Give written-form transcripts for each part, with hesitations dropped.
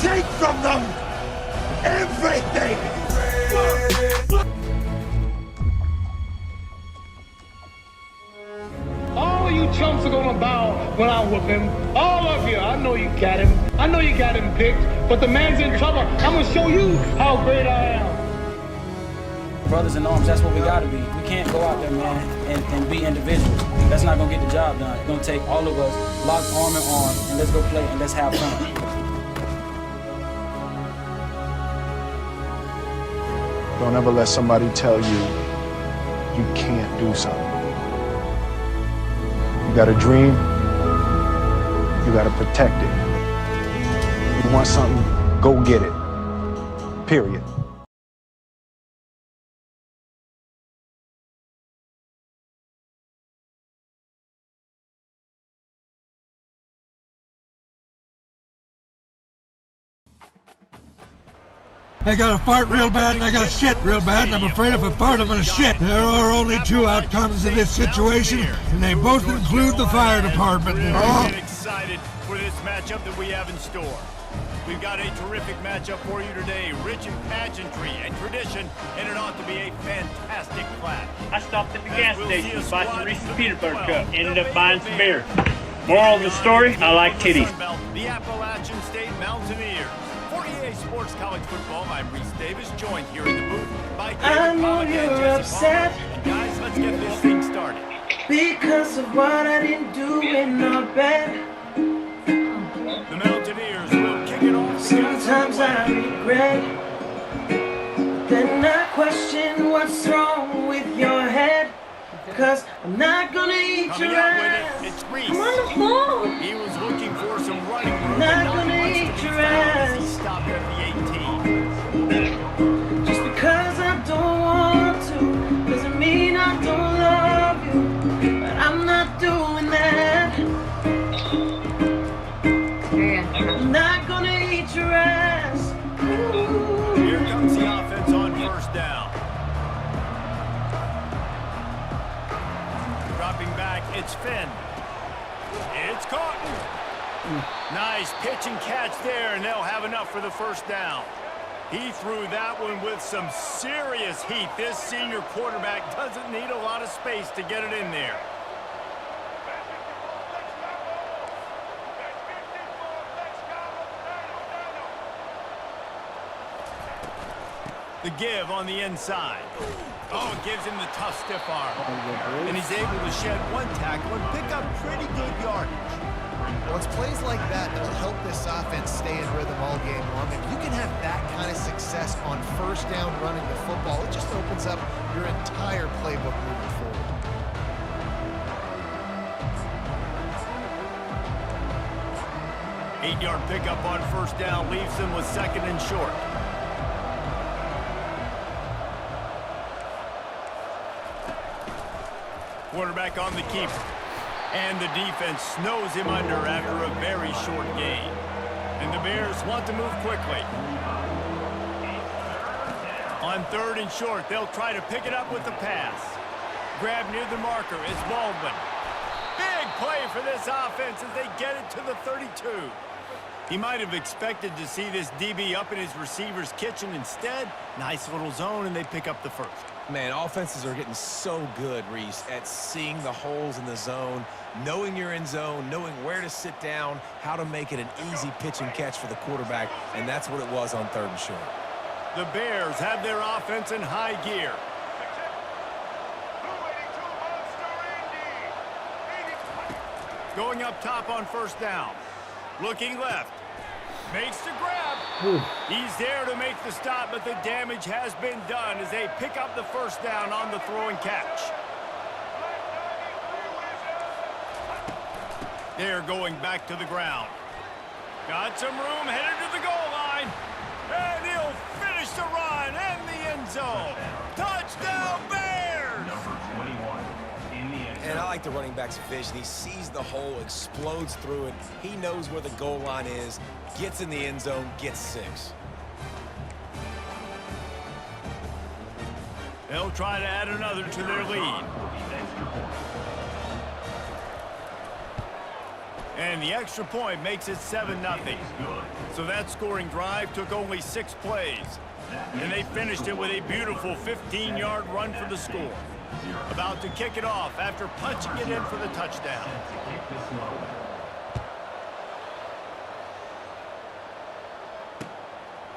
take from them everything! All of you chumps are gonna bow when I whoop him. All of you. I know you got him. I know you got him picked, but the man's in trouble. I'm gonna show you how great I am. Brothers in arms, that's what we gotta be. We can't go out there, man, and be individuals. That's not gonna get the job done. It's gonna take all of us, lock arm in arm, and let's go play and let's have fun. Don't ever let somebody tell you you can't do something. You got a dream, you got to protect it. You want something, go get it. Period. I got to fart real bad and I got to shit real bad, and I'm afraid if I fart I'm going to shit. There are only two outcomes in this situation, and they both include the fire department. Get excited for this matchup that we have in store. We've got a terrific matchup for you today, rich in pageantry and tradition, and it ought to be a fantastic clash. I stopped at the gas station to buy some Reese's Peanut Butter Cup. Ended up buying some beer. Moral of the story, I like titties. The Appalachian State Mountaineers. For EA Sports College Football, I'm Reese Davis, joined here in the booth by I know you're upset. And guys, let's get this thing started. Because of what I didn't do in our bed. The Mountaineers will kick it off. Sometimes I regret. Then I question what's wrong with your head. Cause I'm not gonna eat your ass. It's Reese. I'm on the phone. He was looking for some running room. Not gonna eat your ass. He stopped at the 18. Just because I don't want to doesn't mean I don't love you. But I'm not doing that. I'm not gonna eat your ass. Ooh. Here comes the offense on first down. Dropping back, it's Finn. It's caught. Nice pitch and catch there, and they'll have enough for the first down. He threw that one with some serious heat. This senior quarterback doesn't need a lot of space to get it in there. The give on the inside. Oh, it gives him the tough stiff arm. And he's able to shed one tackle and pick up pretty good yardage. Well, it's plays like that that'll help this offense stay in rhythm all game long. If you can have that kind of success on first down running the football, it just opens up your entire playbook moving forward. Eight-yard pickup on first down leaves them with second and short. Quarterback on the keeper. And the defense snows him under after a very short gain. And the Bears want to move quickly. On third and short, they'll try to pick it up with the pass. Grab near the marker is Baldwin. Big play for this offense as they get it to the 32. He might have expected to see this DB up in his receiver's kitchen. Instead, nice little zone, and they pick up the first. Man, offenses are getting so good, Reese, at seeing the holes in the zone, knowing you're in zone, knowing where to sit down, how to make it an easy pitch and catch for the quarterback, and that's what it was on third and short. The Bears have their offense in high gear. Going up top on first down. Looking left. Makes the grab. He's there to make the stop, but the damage has been done as they pick up the first down on the throw and catch. They're going back to the ground. Got some room, headed to the goal line. And he'll finish the run and the end zone. Touchdown, Bears! Number 21 in the end zone. And I like the running back's vision. He sees the hole, explodes through it. He knows where the goal line is, gets in the end zone, gets 6. They'll try to add another to their lead. And the extra point makes it 7-0. So that scoring drive took only 6 plays. And they finished it with a beautiful 15-yard run for the score. About to kick it off after punching it in for the touchdown.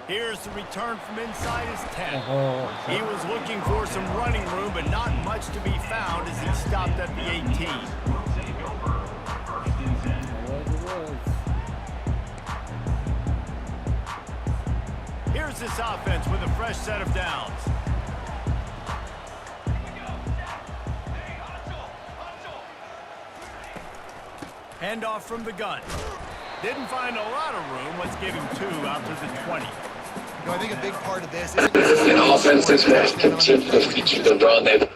Here's the return from inside his 10. He was looking for some running room, but not much to be found as he stopped at the 18. Here's this offense with a fresh set of downs. Handoff from the gun. Didn't find a lot of room. Let's give him 2 out to the 20. You know, I think a big part of this is an offensive that continue to feature the run. They've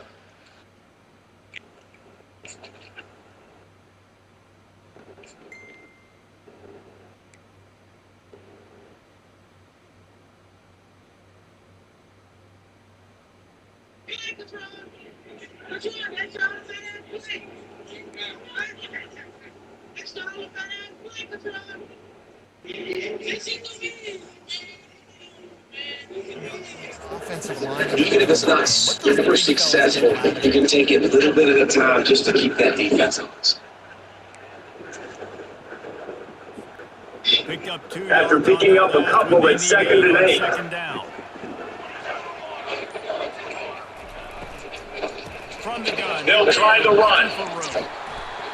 even if it's not super successful, you can take it a little bit at a time just to keep that defense honest. Picked up 2 After picking up a couple, it's 2nd and 8. Second down. From the gun. They'll try to run.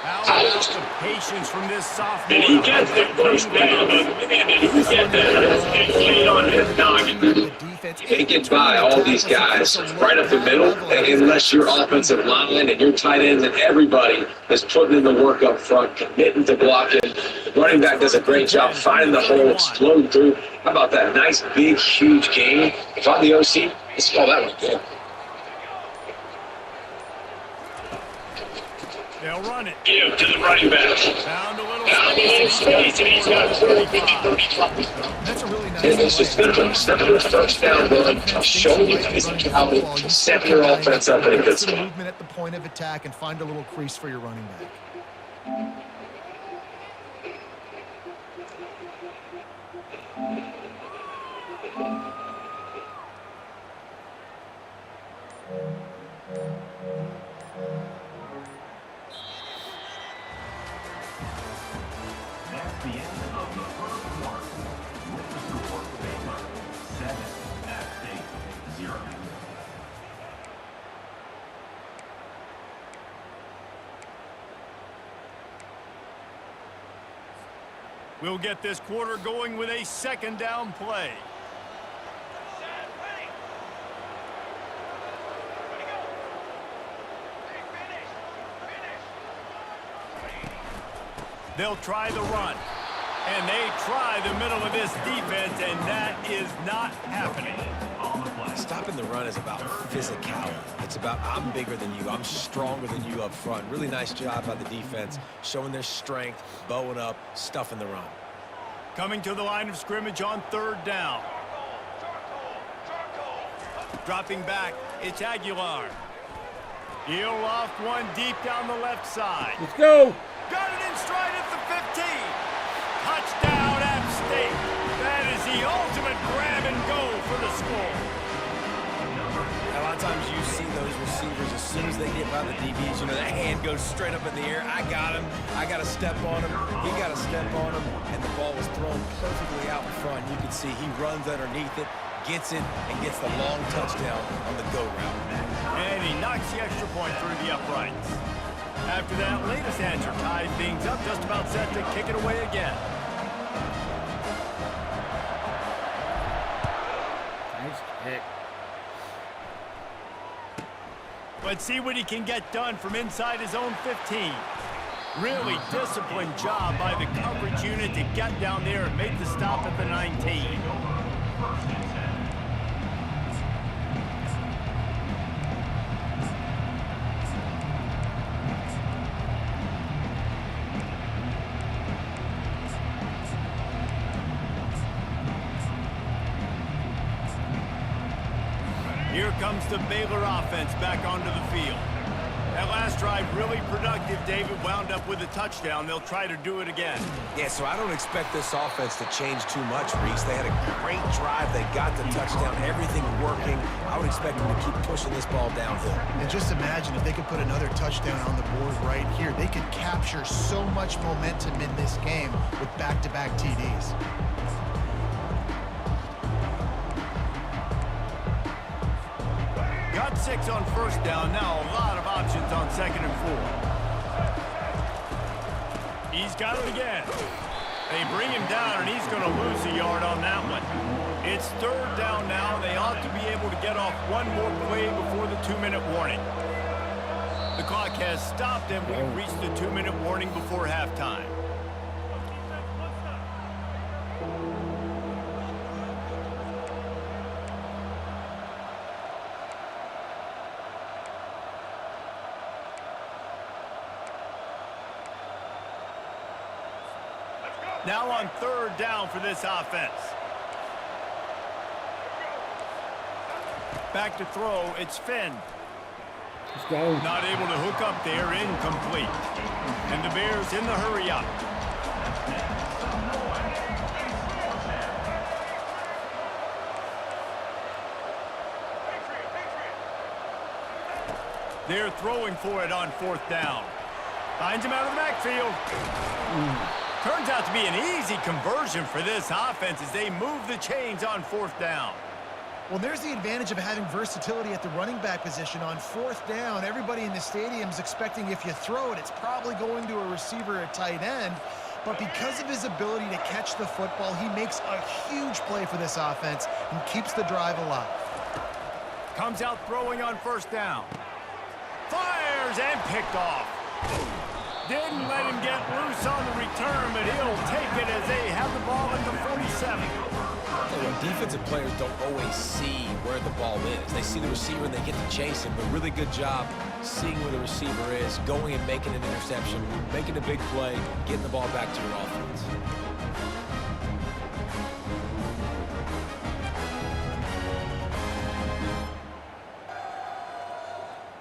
How about the patience from this sophomore? And he gets it first down. And he gets that lead on his noggin. You can't get by all these guys right up the middle unless your offensive line and your tight ends and everybody is putting in the work up front, committing to blocking. The running back does a great job finding the hole, exploding through. How about that nice, big, huge game? If I'm the OC, let's call that one good. They'll run it. Give to the running back. Found a little space, and he's got 35. That's a really nice And it's just been a first down run, showing you physicality, setting your offense up in a good spot. Movement at the point of attack and find a little crease for your running back. That's the end of the first quarter. With the score, Baylor 7, AppState 0. We'll get this quarter going with a 2nd down play. They'll try the run. And they try the middle of this defense, and that is not happening. Stopping the run is about physicality. It's about I'm bigger than you, I'm stronger than you up front. Really nice job by the defense, showing their strength, bowing up, stuffing the run. Coming to the line of scrimmage on 3rd down. Dropping back, it's Aguilar. He'll loft one deep down the left side. Let's go. Got it in stride at the 15. Touchdown, AppState. That is the ultimate grab and go for the score. A lot of times you see those receivers, as soon as they get by the DBs, you know, that hand goes straight up in the air. I got him. I got to step on him. He got to step on him. And the ball was thrown perfectly out in front. You can see he runs underneath it, gets it, and gets the long touchdown on the go route. And he knocks the extra point through the uprights. After that latest answer tied things up, just about set to kick it away again. Nice kick. Let's see what he can get done from inside his own 15. Really disciplined job by the coverage unit to get down there and make the stop at the 19. Here comes the Baylor offense back onto the field. That last drive really productive. David wound up with a touchdown. They'll try to do it again. Yeah, so I don't expect this offense to change too much, Reese. They had a great drive. They got the touchdown. Everything working. I would expect them to keep pushing this ball downhill. And just imagine if they could put another touchdown on the board right here. They could capture so much momentum in this game with back-to-back TDs. Got 6 on first down. Now a lot of options on 2nd and 4. He's got it again. They bring him down, and he's going to lose a yard on that one. It's 3rd down now. They ought to be able to get off one more play before the 2-minute warning. The clock has stopped, and we've reached the 2-minute warning before halftime. Now on 3rd down for this offense. Back to throw, it's Finn. Let's go. Not able to hook up there, incomplete. And the Bears in the hurry up. They're throwing for it on 4th down. Finds him out of the backfield. Turns out to be an easy conversion for this offense as they move the chains on 4th down. Well, there's the advantage of having versatility at the running back position. On 4th down, everybody in the stadium's expecting if you throw it, it's probably going to a receiver at tight end. But because of his ability to catch the football, he makes a huge play for this offense and keeps the drive alive. Comes out throwing on 1st down. Fires and picked off. Didn't let him get loose on the return, but he'll take it as they have the ball at the 47. Well, defensive players don't always see where the ball is. They see the receiver and they get to chase him, but really good job seeing where the receiver is, going and making an interception, making a big play, getting the ball back to your offense.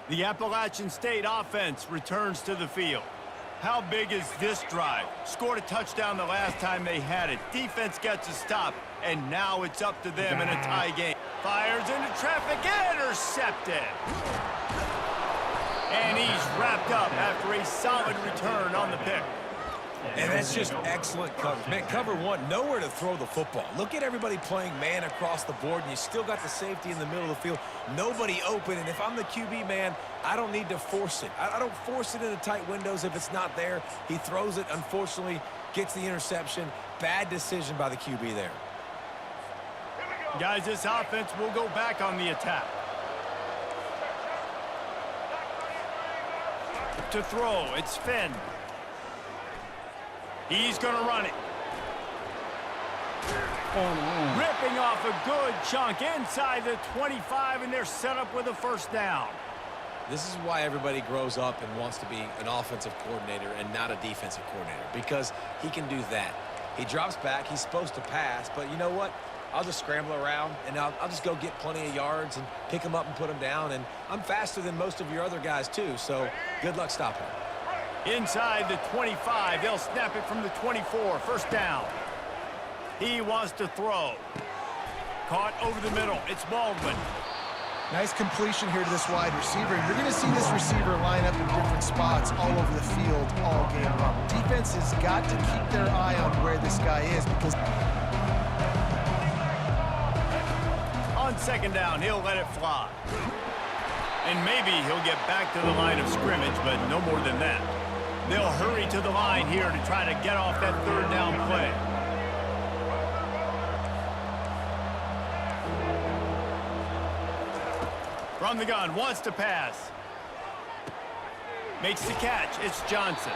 The Appalachian State offense returns to the field. How big is this drive? Scored a touchdown the last time they had it. Defense gets a stop, and now it's up to them in a tie game. Fires into traffic, intercepted. And he's wrapped up after a solid return on the pick. And that's just excellent coverage. Man, cover one, nowhere to throw the football. Look at everybody playing man across the board, and you still got the safety in the middle of the field. Nobody open, and if I'm the QB, man, I don't need to force it. I don't force it into tight windows if it's not there. He throws it, unfortunately, gets the interception. Bad decision by the QB there. Guys, this offense will go back on the attack. To throw, it's Finn. He's going to run it. Ripping off a good chunk inside the 25, and they're set up with a 1st down. This is why everybody grows up and wants to be an offensive coordinator and not a defensive coordinator, because he can do that. He drops back. He's supposed to pass, but you know what? I'll just scramble around, and I'll just go get plenty of yards and pick them up and put them down, and I'm faster than most of your other guys, too, so good luck stopping him. Inside the 25, they'll snap it from the 24, 1st down. He wants to throw. Caught over the middle, it's Baldwin. Nice completion here to this wide receiver. You're going to see this receiver line up in different spots all over the field all game long. Defense has got to keep their eye on where this guy is because... On 2nd down, he'll let it fly. And maybe he'll get back to the line of scrimmage, but no more than that. They'll hurry to the line here to try to get off that 3rd down play. From the gun, wants to pass. Makes the catch, it's Johnson.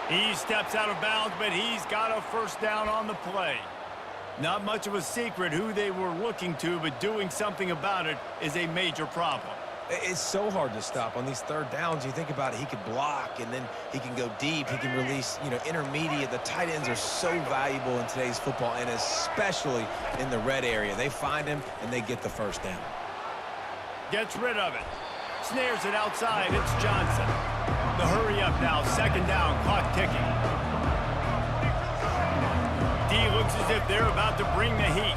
He steps out of bounds, but he's got a 1st down on the play. Not much of a secret who they were looking to, but doing something about it is a major problem. It's so hard to stop on these 3rd downs. You think about it, he could block, and then he can go deep. He can release, intermediate. The tight ends are so valuable in today's football, and especially in the red area. They find him, and they get the 1st down. Gets rid of it. Snares it outside. It's Johnson. The hurry up now. Second down. Clock ticking. D looks as if they're about to bring the heat.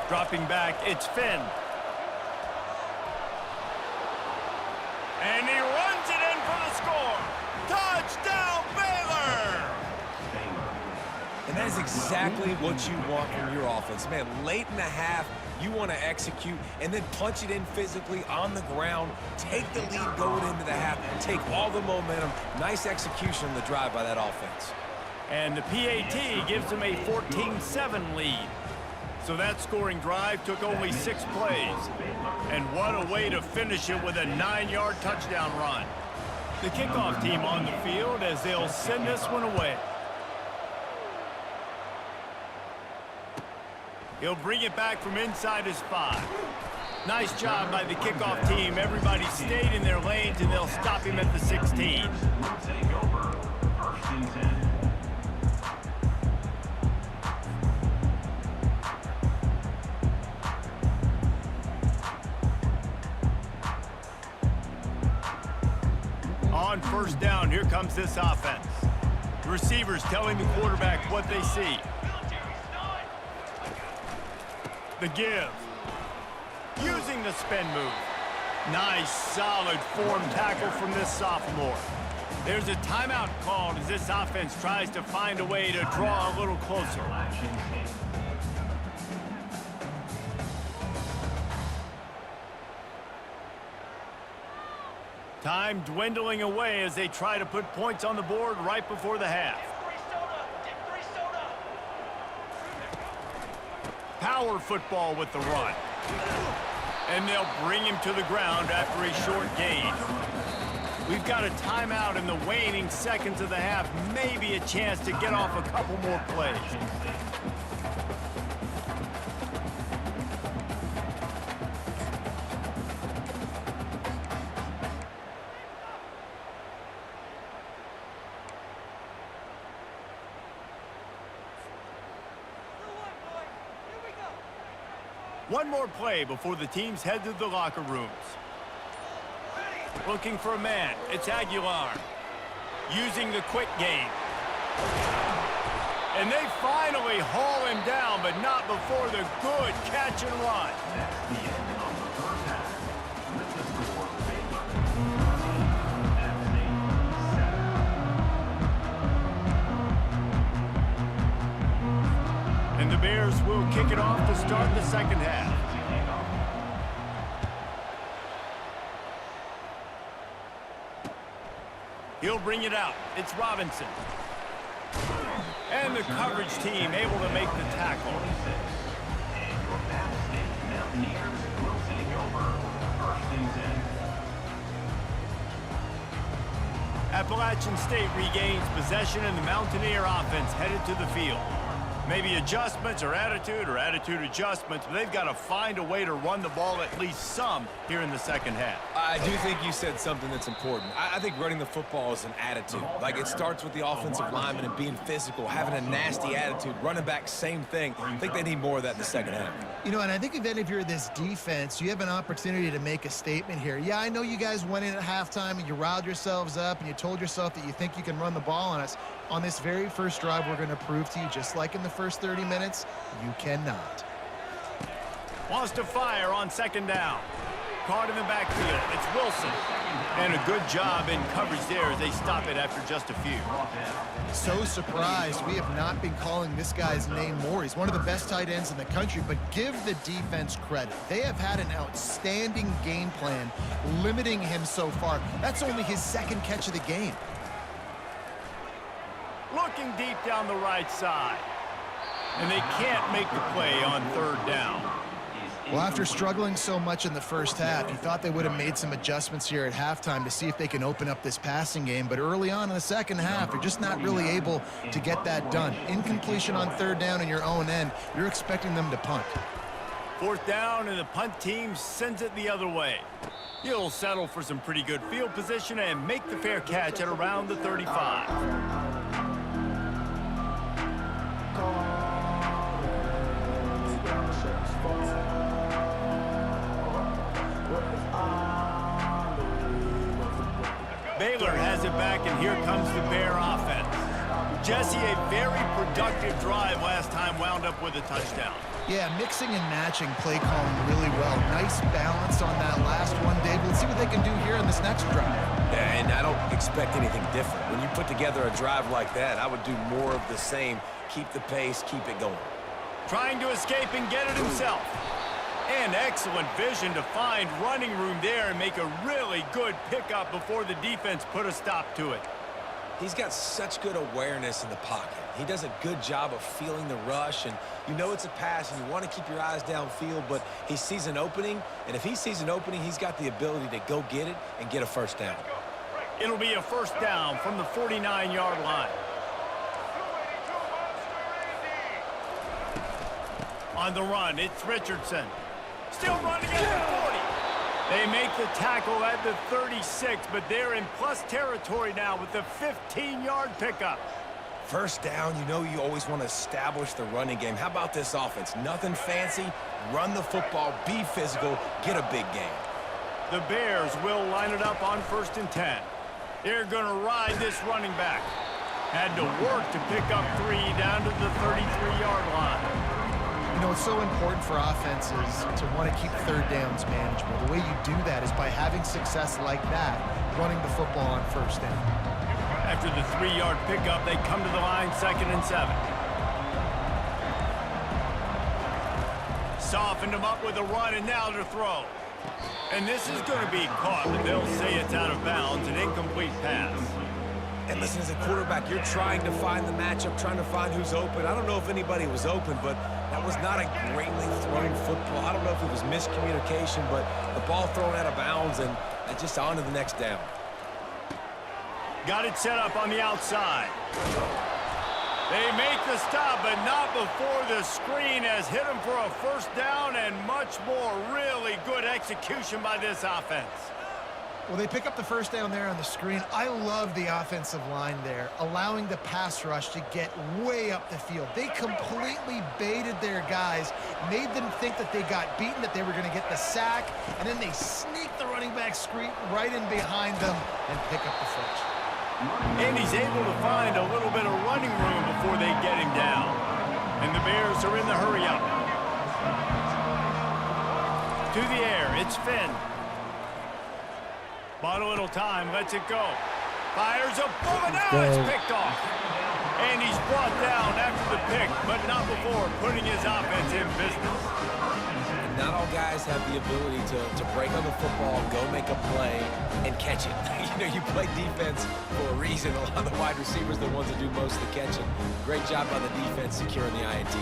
Dropping back, it's Finn. And he runs it in for the score. Touchdown, Baylor! And that is exactly what you want from your offense. Man, late in the half, you want to execute and then punch it in physically on the ground, take the lead going into the half, take all the momentum. Nice execution on the drive by that offense. And the PAT gives them a 14-7 lead. So that scoring drive took only 6 plays. And what a way to finish it with a 9-yard touchdown run. The kickoff team on the field as they'll send this one away. He'll bring it back from inside his 5. Nice job by the kickoff team. Everybody stayed in their lanes, and they'll stop him at the 16. On first down, here comes this offense. The receivers telling the quarterback what they see. The give. Using the spin move. Nice, solid form tackle from this sophomore. There's a timeout called as this offense tries to find a way to draw a little closer. Time dwindling away as they try to put points on the board right before the half. Power football with the run. And they'll bring him to the ground after a short gain. We've got a timeout in the waning seconds of the half. Maybe a chance to get off a couple more plays. One more play before the teams head to the locker rooms. Looking for a man. It's Aguilar. Using the quick game. And they finally haul him down, but not before the good catch and run. That's the end of the first half. With the score, AppState 7. And the Bears will kick it off to start the second half. He'll bring it out. It's Robinson. And the coverage team able to make the tackle. Appalachian State regains possession and the Mountaineer offense headed to the field. Maybe adjustments or attitude adjustments, but they've got to find a way to run the ball at least some here in the second half. I do think you said something that's important. I think running the football is an attitude. Like, it starts with the offensive lineman and being physical, having a nasty attitude. Running back, same thing. I think they need more of that in the second half. You know, and I think if you're this defense, you have an opportunity to make a statement here. Yeah, I know you guys went in at halftime and you riled yourselves up and you told yourself that you think you can run the ball on us. On this very first drive, we're going to prove to you, just like in the first 30 minutes, you cannot. Wants to fire on second down. Caught in the backfield. It's Wilson. And a good job in coverage there as they stop it after just a few. So surprised we have not been calling this guy's name more. He's one of the best tight ends in the country, but give the defense credit. They have had an outstanding game plan limiting him so far. That's only his second catch of the game. Looking deep down the right side. And they can't make the play on third down. Well, after struggling so much in the first half, you thought they would have made some adjustments here at halftime to see if they can open up this passing game. But early on in the second half, you're just not really able to get that done. Incompletion on third down in your own end, you're expecting them to punt. Fourth down, and the punt team sends it the other way. He'll settle for some pretty good field position and make the fair catch at around the 35. Baylor has it back, and here comes the Bear offense. Jesse, a very productive drive last time, wound up with a touchdown. Yeah, mixing and matching play calling really well. Nice balance on that last one, David. Let's see what they can do here in this next drive. Yeah, and I don't expect anything different. When you put together a drive like that, I would do more of the same. Keep the pace, keep it going. Trying to escape and get it himself. And excellent vision to find running room there and make a really good pickup before the defense put a stop to it. He's got such good awareness in the pocket. He does a good job of feeling the rush, and you know it's a pass, and you want to keep your eyes downfield, but he sees an opening, and if he sees an opening, he's got the ability to go get it and get a first down. It'll be a first down from the 49-yard line. On the run, it's Richardson. Still running at the 40. They make the tackle at the 36, but they're in plus territory now with the 15-yard pickup. First down, you know you always want to establish the running game. How about this offense? Nothing fancy. Run the football, be physical, get a big gain. The Bears will line it up on 1st and 10. They're going to ride this running back. Had to work to pick up 3 down to the 33-yard line. You know, it's so important for offenses to want to keep third downs manageable. The way you do that is by having success like that, running the football on 1st down. After the 3-yard pickup, they come to the line 2nd and 7. Softened him up with a run, and now to throw. And this is going to be caught, but they'll say it's out of bounds, an incomplete pass. And listen, as a quarterback, you're trying to find the matchup, trying to find who's open. I don't know if anybody was open, but that was not a greatly thrown football. I don't know if it was miscommunication, but the ball thrown out of bounds and just on to the next down. Got it set up on the outside. They make the stop, but not before the screen has hit them for a first down and much more. Really good execution by this offense. Well, they pick up the first down there on the screen. I love the offensive line there, allowing the pass rush to get way up the field. They completely baited their guys, made them think that they got beaten, that they were going to get the sack, and then they sneak the running back screen right in behind them and pick up the first. And he's able to find a little bit of running room before they get him down. And the Bears are in the hurry-up. To the air, it's Finn. Bought a little time, lets it go. Fires a bullet, now it's picked off. And he's brought down after the pick, but not before putting his offense in business. And not all guys have the ability to break on the football, go make a play, and catch it. You know, you play defense for a reason. A lot of the wide receivers are the ones that do most of the catching. Great job by the defense securing the INT.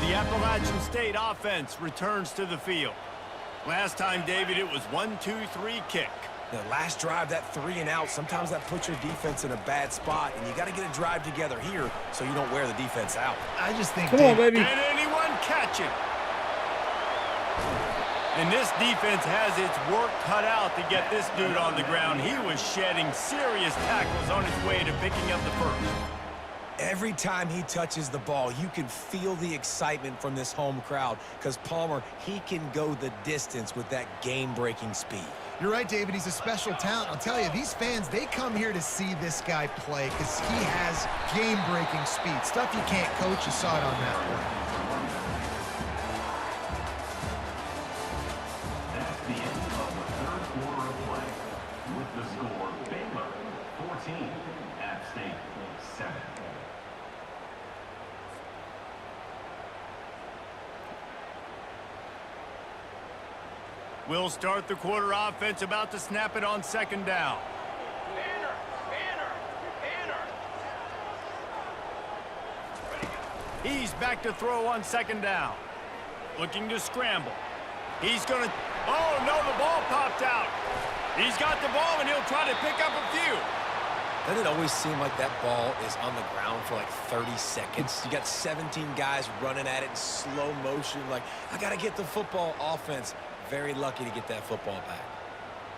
The Appalachian State offense returns to the field. Last time, David, it was 1-2-3 kick. The last drive, that 3 and out, sometimes that puts your defense in a bad spot, and you got to get a drive together here so you don't wear the defense out. I just think, come on, baby. Can anyone catch it? And this defense has its work cut out to get this dude on the ground. He was shedding serious tackles on his way to picking up the first. Every time he touches the ball, you can feel the excitement from this home crowd because Palmer, he can go the distance with that game-breaking speed. You're right, David. He's a special talent. I'll tell you, these fans, they come here to see this guy play because he has game-breaking speed. Stuff you can't coach. You saw it on that play. That's the end of the third quarter of play. With the score, Baylor 14, AppState 7. We'll start the quarter offense, about to snap it on 2nd down. He's back to throw on 2nd down. Looking to scramble. He's going to... Oh, no, the ball popped out. He's got the ball, and he'll try to pick up a few. Doesn't it always seem like that ball is on the ground for like 30 seconds? You got 17 guys running at it in slow motion. Like, I got to get the football. Offense, very lucky to get that football back.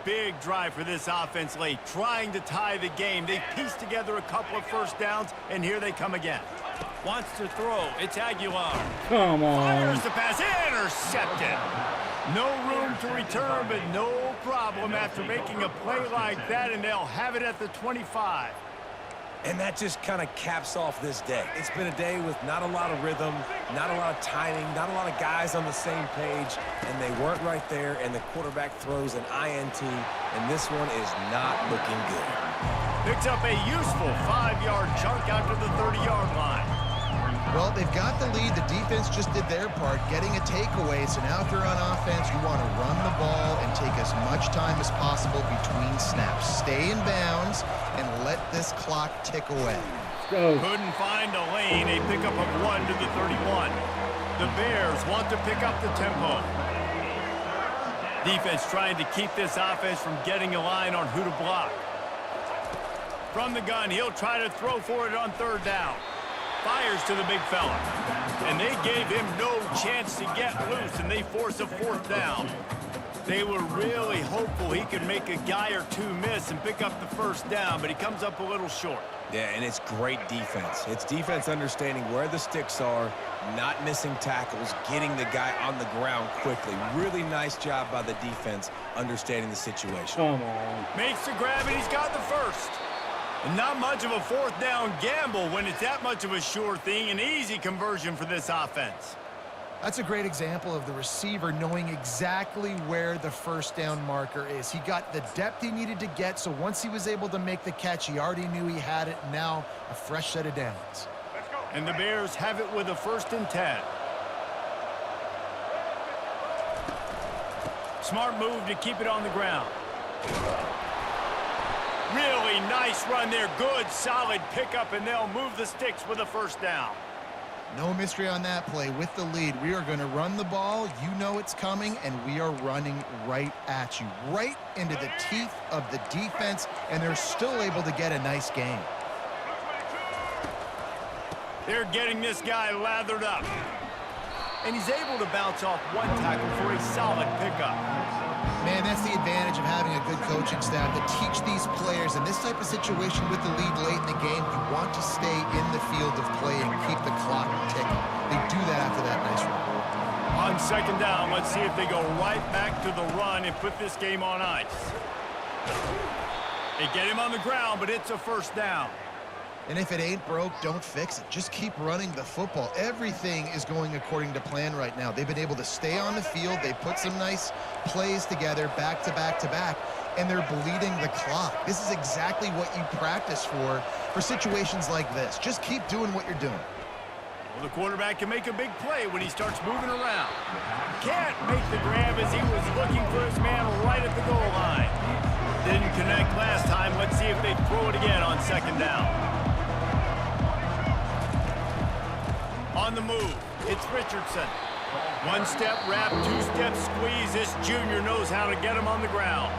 Big drive for this offense late, trying to tie the game. They pieced together a couple of first downs, and here they come again. Wants to throw. It's Aguilar. Come on. Fires the pass. Intercepted. No room to return, but no problem after making a play like that, and they'll have it at the 25. And that just kind of caps off this day. It's been a day with not a lot of rhythm, not a lot of timing, not a lot of guys on the same page, and they weren't right there, and the quarterback throws an INT, and this one is not looking good. Picks up a useful 5-yard chunk out to the 30-yard line. Well, they've got the lead. The defense just did their part, getting a takeaway. So now if you're on offense, you want to run the ball and take as much time as possible between snaps. Stay in bounds and let this clock tick away. Couldn't find a lane. A pickup of 1 to the 31. The Bears want to pick up the tempo. Defense trying to keep this offense from getting a line on who to block. From the gun, he'll try to throw for it on 3rd down. Fires to the big fella. And they gave him no chance to get loose, and they force a 4th down. They were really hopeful he could make a guy or two miss and pick up the 1st down, but he comes up a little short. Yeah, and it's great defense. It's defense understanding where the sticks are, not missing tackles, getting the guy on the ground quickly. Really nice job by the defense understanding the situation. Come on. Makes the grab, and he's got the 1st. And not much of a 4th down gamble when it's that much of a sure thing. An easy conversion for this offense. That's a great example of the receiver knowing exactly where the 1st down marker is. He got the depth he needed to get, so once he was able to make the catch, he already knew he had it. Now a fresh set of downs. And the Bears have it with a 1st and 10. Smart move to keep it on the ground. Really nice run there. Good, solid pickup, and they'll move the sticks with a 1st down. No mystery on that play. With the lead, we are going to run the ball. You know it's coming, and we are running right at you, right into the teeth of the defense, and they're still able to get a nice gain. They're getting this guy lathered up. And he's able to bounce off 1 tackle for a solid pickup. Man, that's the advantage of having a good coaching staff to teach these players in this type of situation with the lead late in the game. You want to stay in the field of play and keep the clock ticking. They do that after that nice run. On 2nd down, let's see if they go right back to the run and put this game on ice. They get him on the ground, but it's a 1st down. And if it ain't broke, don't fix it. Just keep running the football. Everything is going according to plan right now. They've been able to stay on the field. They put some nice plays together back to back to back, and they're bleeding the clock. This is exactly what you practice for situations like this. Just keep doing what you're doing. Well, the quarterback can make a big play when he starts moving around. Can't make the grab as he was looking for his man right at the goal line. Didn't connect last time. Let's see if they throw it again on 2nd down. On the move, it's Richardson. 1-step wrap, 2-step squeeze. This junior knows how to get him on the ground.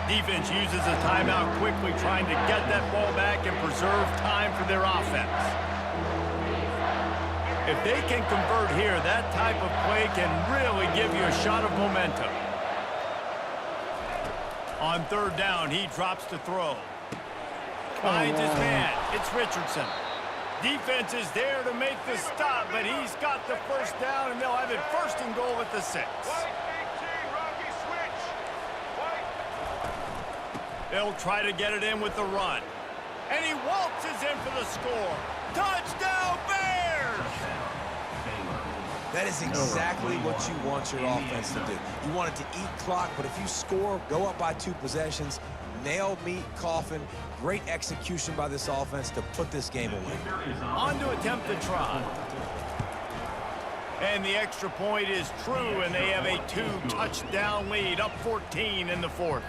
Defense uses a timeout quickly, trying to get that ball back and preserve time for their offense. If they can convert here, that type of play can really give you a shot of momentum. On 3rd down, he drops to throw. Finds his man. It's Richardson. Defense is there to make the stop, but he's got the 1st down, and they'll have it 1st and goal at the 6. They'll try to get it in with the run. And he waltzes in for the score. Touchdown, Bears! That is exactly what you want your offense to do. You want it to eat clock, but if you score, go up by 2 possessions, nail, meet, coffin. Great execution by this offense to put this game away. On to attempt the try. And the extra point is true, and they have a 2-touchdown lead, up 14 in the 4th.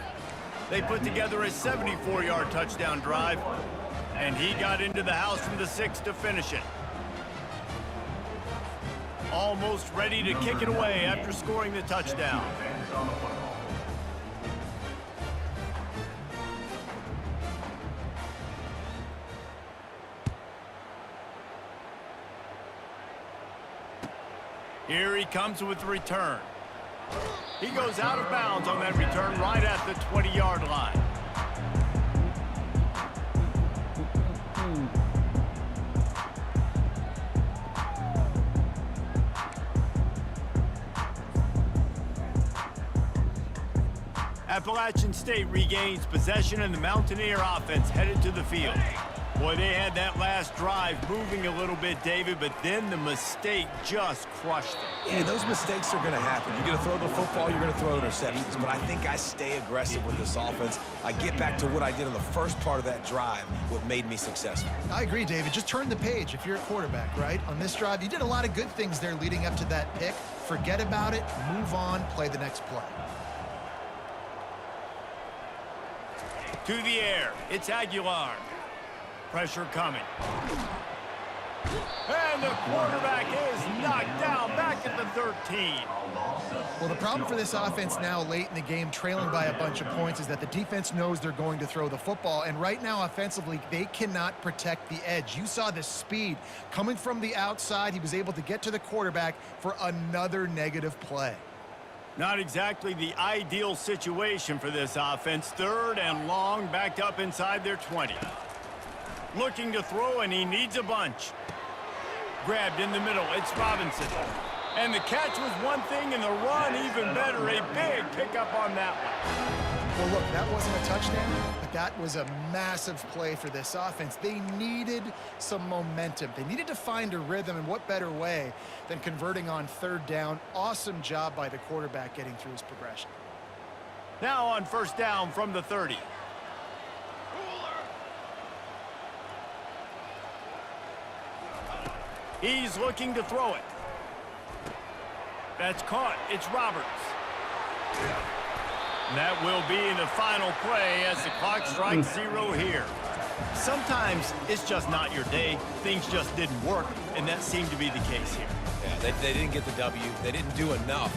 They put together a 74-yard touchdown drive, and he got into the house from the 6 to finish it. Almost ready to kick it away after scoring the touchdown. Here he comes with the return. He goes out of bounds on that return right at the 20-yard line. Appalachian State regains possession and the Mountaineer offense headed to the field. Boy, they had that last drive moving a little bit, David, but then the mistake just crushed them. Yeah, those mistakes are going to happen. You're going to throw the football, you're going to throw interceptions, but I think I stay aggressive with this offense. I get back to what I did in the first part of that drive, what made me successful. I agree, David. Just turn the page if you're a quarterback, right? On this drive, you did a lot of good things there leading up to that pick. Forget about it, move on, play the next play. To the air, it's Aguilar. Pressure coming. And the quarterback is knocked down back at the 13. Well, the problem for this offense now late in the game, trailing by a bunch of points, is that the defense knows they're going to throw the football. And right now, offensively, they cannot protect the edge. You saw the speed coming from the outside. He was able to get to the quarterback for another negative play. Not exactly the ideal situation for this offense. 3rd and long, backed up inside their 20. Looking to throw, and he needs a bunch. Grabbed in the middle, it's Robinson. And the catch was one thing, and the run even better. A big pickup on that one. Well, look, that wasn't a touchdown, but that was a massive play for this offense. They needed some momentum. They needed to find a rhythm, and what better way than converting on 3rd down. Awesome job by the quarterback getting through his progression. Now on 1st down from the 30. He's looking to throw it. That's caught. It's Roberts. And that will be the final play as the clock strikes 0 here. Sometimes it's just not your day. Things just didn't work, and that seemed to be the case here. Yeah, they didn't get the W. They didn't do enough.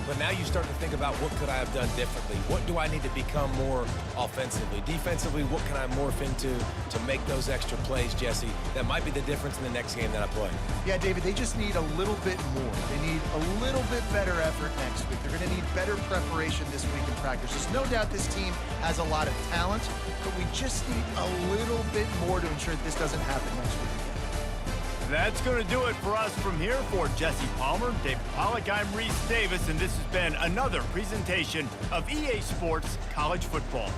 But now you start to think about what could I have done differently? What do I need to become more offensively? Defensively, what can I morph into to make those extra plays, Jesse? That might be the difference in the next game that I play. Yeah, David, they just need a little bit more. They need a little bit better effort next week. They're going to need better preparation this week in practice. There's no doubt this team has a lot of talent, but we just need a little bit more to ensure that this doesn't happen next week. That's going to do it for us from here. For Jesse Palmer, David Pollack, I'm Reese Davis, and this has been another presentation of EA Sports College Football.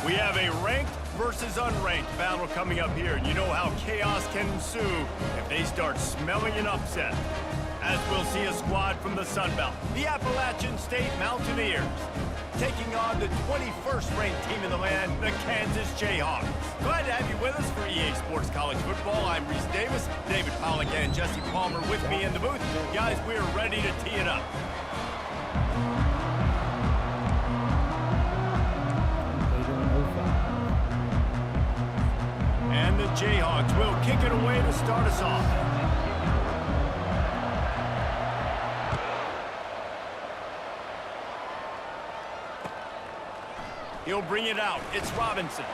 We have a ranked versus unranked battle coming up here. And you know how chaos can ensue if they start smelling an upset. As we'll see a squad from the Sun Belt, the Appalachian State Mountaineers, taking on the 21st ranked team in the land, the Kansas Jayhawks. Glad to have you with us for EA Sports College Football. I'm Reese Davis, David Pollack and Jesse Palmer with me in the booth. Guys, we're ready to tee it up. And the Jayhawks will kick it away to start us off. He'll bring it out. It's Robinson.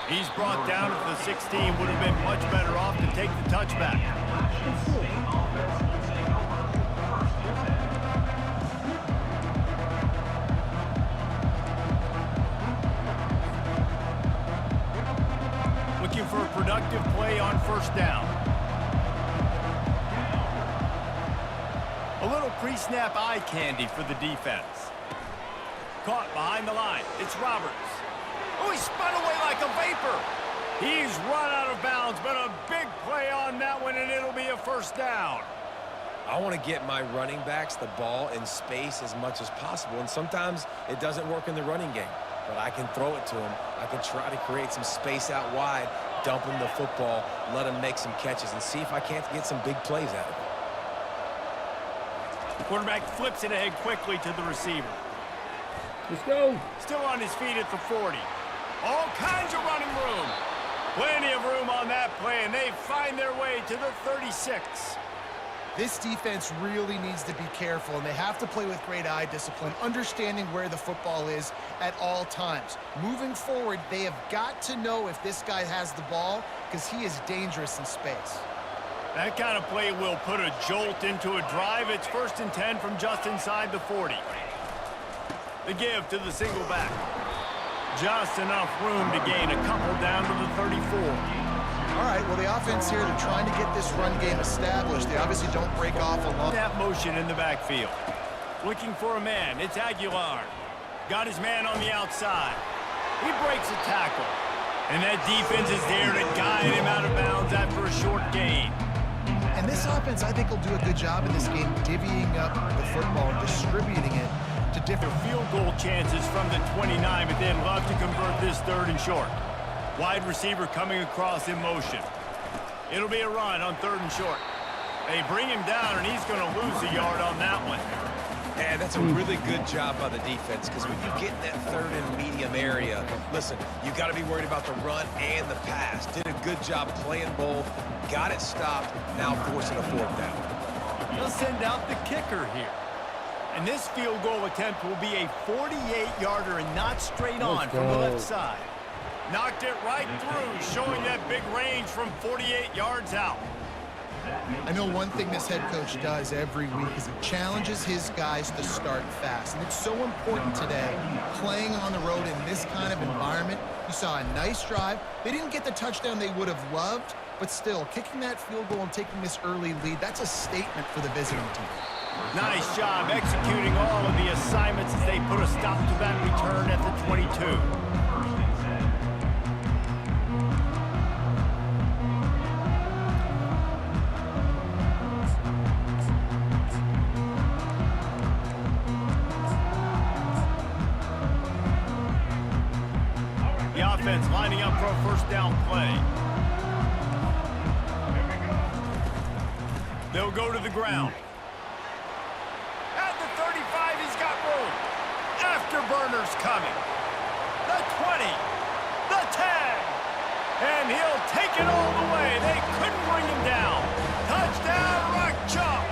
He's brought down at the 16. Would have been much better off to take the touchback. Looking for a productive play on first down. A little pre-snap eye candy for the defense. Caught behind the line. It's Roberts. Oh, he spun away like a vapor. He's run out of bounds, but a big play on that one, and it'll be a first down. I want to get my running backs the ball in space as much as possible, and sometimes it doesn't work in the running game, but I can throw it to them. I can try to create some space out wide, dump him the football, let him make some catches, and see if I can't get some big plays out of it. Quarterback flips it ahead quickly to the receiver. Let's go. Still on his feet at the 40. All kinds of running room. Plenty of room on that play, and they find their way to the 36. This defense really needs to be careful, and they have to play with great eye discipline, understanding where the football is at all times. Moving forward, they have got to know if this guy has the ball, because he is dangerous in space. That kind of play will put a jolt into a drive. It's 1st and 10 from just inside the 40. The give to the single back. Just enough room to gain a couple down to the 34. All right, well, the offense here, they're trying to get this run game established. They obviously don't break off a lot. That motion in the backfield. Looking for a man. It's Aguilar. Got his man on the outside. He breaks a tackle. And that defense is there to guide him out of bounds after a short gain. And this offense, I think, will do a good job in this game divvying up the football and distributing it to different field goal chances from the 29, but they'd love to convert this 3rd and short. Wide receiver coming across in motion. It'll be a run on 3rd and short. They bring him down, and he's going to lose a yard on that one. Yeah, that's a really good job by the defense, because when you get in that 3rd and medium area, listen, you got to be worried about the run and the pass. Did a good job playing both, got it stopped, now forcing a 4th down. They'll send out the kicker here. And this field goal attempt will be a 48-yarder and not straight on from the left side. Knocked it right through, showing that big range from 48 yards out. I know one thing this head coach does every week is it challenges his guys to start fast. And it's so important today, playing on the road in this kind of environment. You saw a nice drive. They didn't get the touchdown they would have loved, but still, kicking that field goal and taking this early lead, that's a statement for the visiting team. Nice job executing all of the assignments as they put a stop to that return at the 22. The offense lining up for a 1st down play. They'll go to the ground. At the 35, he's got room. Afterburners coming. The 20. The 10. And he'll take it all the way. They couldn't bring him down. Touchdown, Rock Chalk.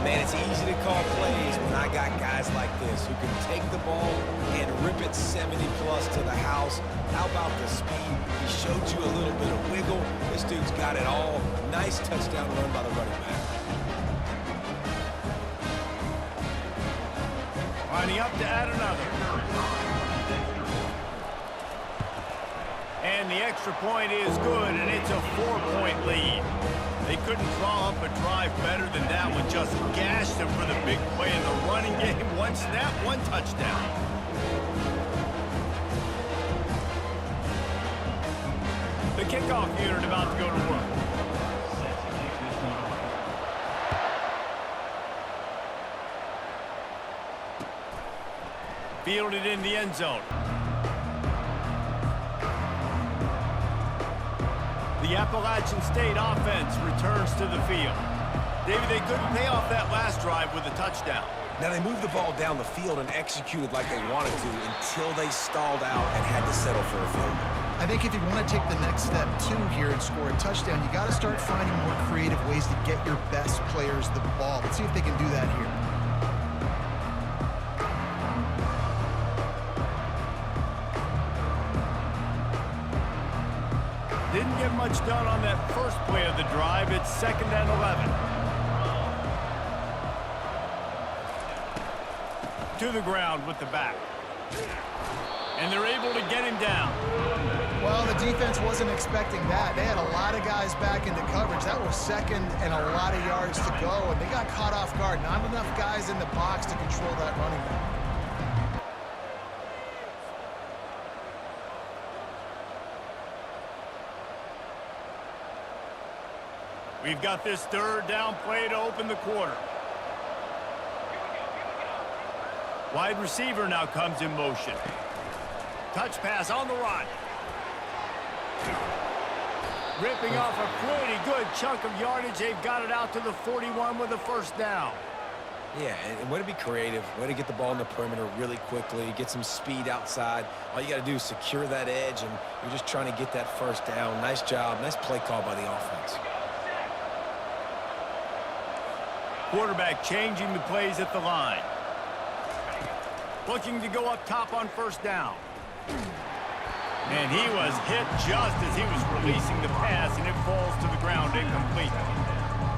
Man, it's easy to call plays when I got guys like this who can take the ball and rip it 70-plus to the house. How about the speed? He showed you a little bit of wiggle. This dude's got it all. Nice touchdown run by the running back. Lining up to add another. And the extra point is good, and it's a 4-point lead. They couldn't draw up a drive better than that one. Just gashed them for the big play in the running game. One snap, one touchdown. The kickoff unit about to go to work. Fielded in the end zone. The Appalachian State offense returns to the field. David, they couldn't pay off that last drive with a touchdown. Now, they moved the ball down the field and executed like they wanted to until they stalled out and had to settle for a field goal. I think if you want to take the next step, too, here and score a touchdown, you got to start finding more creative ways to get your best players the ball. Let's see if they can do that here. Didn't get much done on that first play of the drive. It's 2nd and 11. To the ground with the back. And they're able to get him down. Well, the defense wasn't expecting that. They had a lot of guys back into coverage. That was 2nd and a lot of yards to go, and they got caught off guard. Not enough guys in the box to control that running back. We've got this 3rd down play to open the quarter. Wide receiver now comes in motion. Touch pass on the run. Ripping off a pretty good chunk of yardage. They've got it out to the 41 with a 1st down. Yeah, and way to be creative, way to get the ball in the perimeter really quickly, get some speed outside. All you got to do is secure that edge, and you're just trying to get that 1st down. Nice job, nice play call by the offense. Quarterback changing the plays at the line. Looking to go up top on 1st down. And he was hit just as he was releasing the pass, and it falls to the ground incomplete.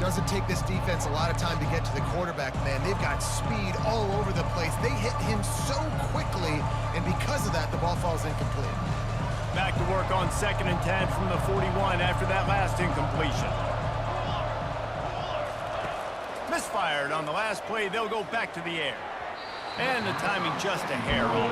Doesn't take this defense a lot of time to get to the quarterback, man. They've got speed all over the place. They hit him so quickly, and because of that, the ball falls incomplete. Back to work on 2nd and 10 from the 41 after that last incompletion. Misfired on the last play. They'll go back to the air. And the timing just a hair off.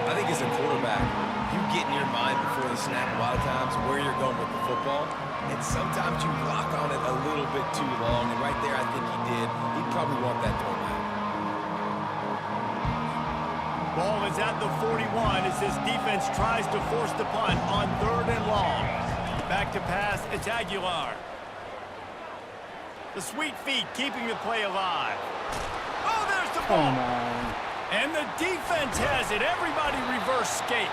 I think as a quarterback, you get in your mind before the snap a lot of times where you're going with the football, and sometimes you lock on it a little bit too long, and right there I think he did. He'd probably want that throwback. Ball is at the 41 as this defense tries to force the punt on 3rd and long. Back to pass, it's Aguilar. The sweet feet keeping the play alive. Oh, there's the ball. And the defense has it. Everybody reverse skate.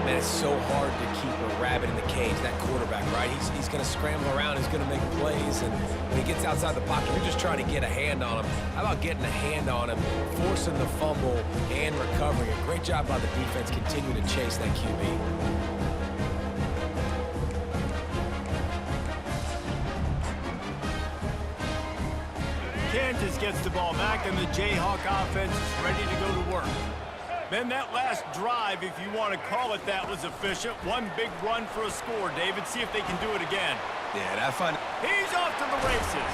Man, it's so hard to keep a rabbit in the cage, that quarterback, right? He's going to scramble around, he's going to make plays, and when he gets outside the pocket, you're just trying to get a hand on him. How about getting a hand on him, forcing the fumble, and recovering? A great job by the defense continuing to chase that QB. Kansas gets the ball back, and the Jayhawk offense is ready to go to work. Then that last drive, if you want to call it that, was efficient. One big run for a score, David. See if they can do it again. Yeah, that fun. He's off to the races.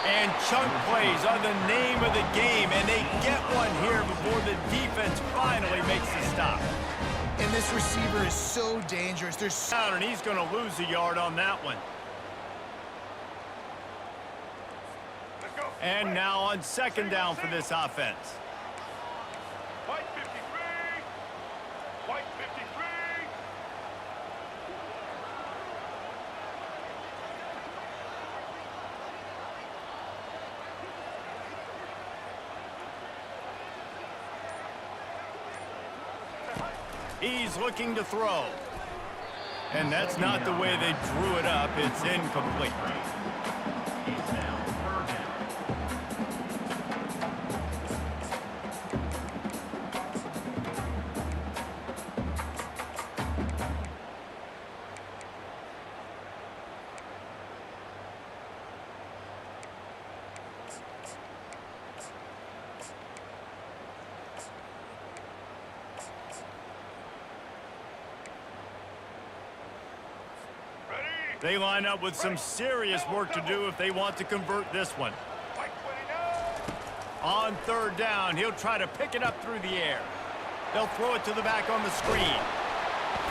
And chunk plays are the name of the game, and they get one here before the defense finally makes the stop. And this receiver is so dangerous. There's down, and he's going to lose a yard on that one. And now on 2nd down for this offense. White 53. White 53. He's looking to throw. And that's not the way they drew it up. It's incomplete. They line up with some serious work to do if they want to convert this one. On 3rd down, he'll try to pick it up through the air. They'll throw it to the back on the screen.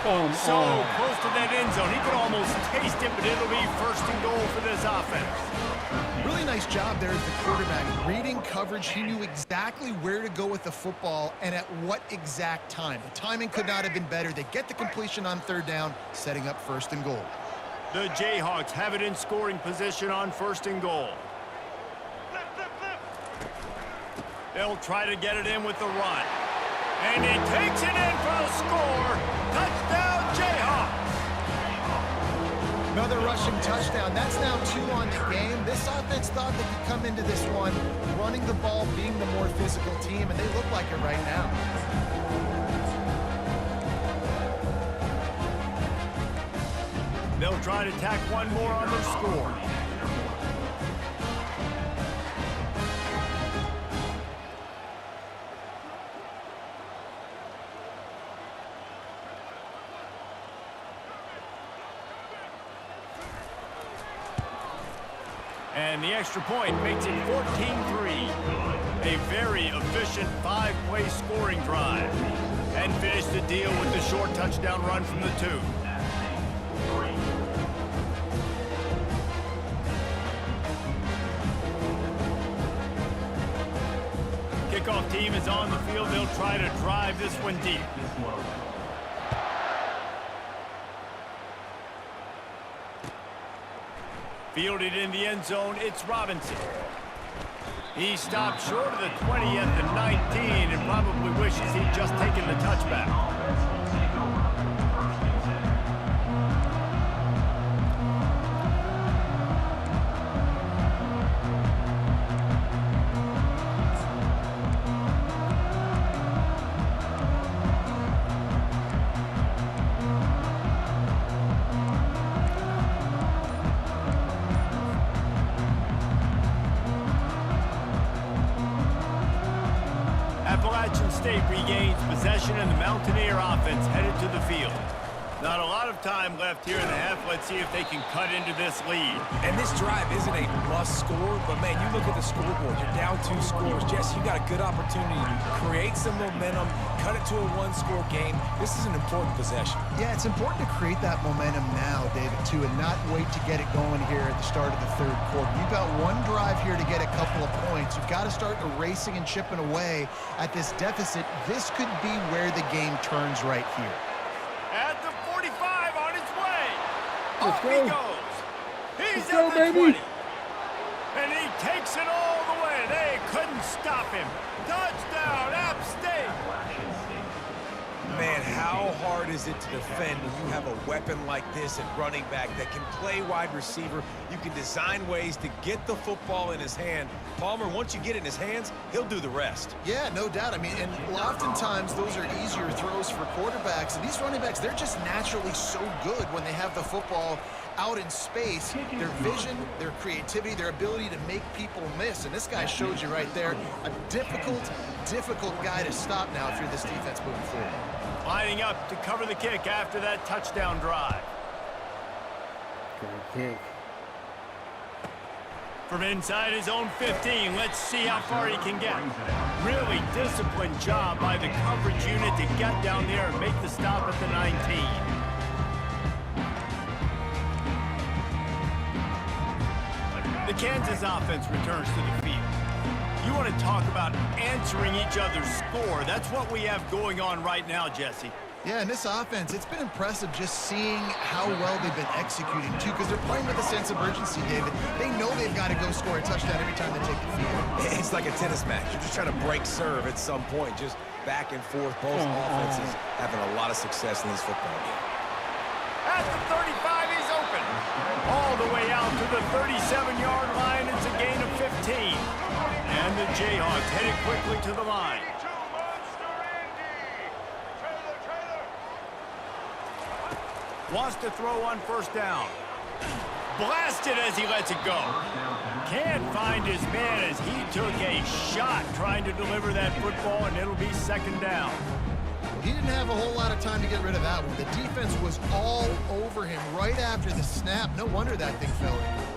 So close to that end zone. He could almost taste it, but it'll be 1st and goal for this offense. Really nice job there as the quarterback. Reading coverage, he knew exactly where to go with the football and at what exact time. The timing could not have been better. They get the completion on 3rd down, setting up 1st and goal. The Jayhawks have it in scoring position on 1st and goal. They'll try to get it in with the run. And he takes it in for the score. Touchdown, Jayhawks. Another rushing touchdown. That's now 2 on the game. This offense thought they could come into this one running the ball, being the more physical team, and they look like it right now. They'll try to tack one more on their score. And the extra point makes it 14-3. A very efficient 5-play scoring drive. And finish the deal with the short touchdown run from the 2. Kickoff team is on the field. They'll try to drive this one deep. Fielded in the end zone, it's Robinson. He stopped short of the 20 at the 19 and probably wishes he'd just taken the touchback. State regains possession and the Mountaineer offense headed to the field. Not a lot of time left here in the half. Let's see if they can cut into this lead. And this drive isn't a must score, but man, you look at the scoreboard, you're down 2 scores. Jesse, you got a good opportunity to create some momentum, cut it to a 1-score game. This is an important possession. Yeah, it's important to create that momentum now, David, too, and not wait to get it going here at the start of the 3rd quarter. You've got one drive here to get a couple of points. You've got to start erasing and chipping away at this deficit. This could be where the game turns right here. At the 45 on his way. Let's Off go. he goes. He's Let's go, at the baby. 20. And he takes it all the way. They couldn't stop him. Touchdown, AppState. Man, how hard is it to defend when you have a weapon like this at running back that can play wide receiver? You can design ways to get the football in his hand. Palmer, once you get it in his hands, he'll do the rest. Yeah, no doubt. I mean, and oftentimes those are easier throws for quarterbacks. And these running backs, they're just naturally so good when they have the football out in space. Their vision, their creativity, their ability to make people miss. And this guy showed you right there, a difficult guy to stop now if you're this defense moving forward. Lining up to cover the kick after that touchdown drive. Good kick. From inside his own 15, let's see how far he can get. Really disciplined job by the coverage unit to get down there and make the stop at the 19. The Kansas offense returns to the field. You want to talk about answering each other's score. That's what we have going on right now, Jesse. Yeah, and this offense, it's been impressive just seeing how well they've been executing, too, because they're playing with a sense of urgency, David. They know they've got to go score a touchdown every time they take the field. It's like a tennis match. You're just trying to break serve at some point, just back and forth. Both offenses having a lot of success in this football game. At the 35, he's open. All the way out to the 37-yard line. It's a gain of 15. And the Jayhawks headed quickly to the line. Wants to throw on 1st down. Blasted as he lets it go. Can't find his man as he took a shot trying to deliver that football, and it'll be 2nd down. He didn't have a whole lot of time to get rid of that one. The defense was all over him right after the snap. No wonder that thing fell in.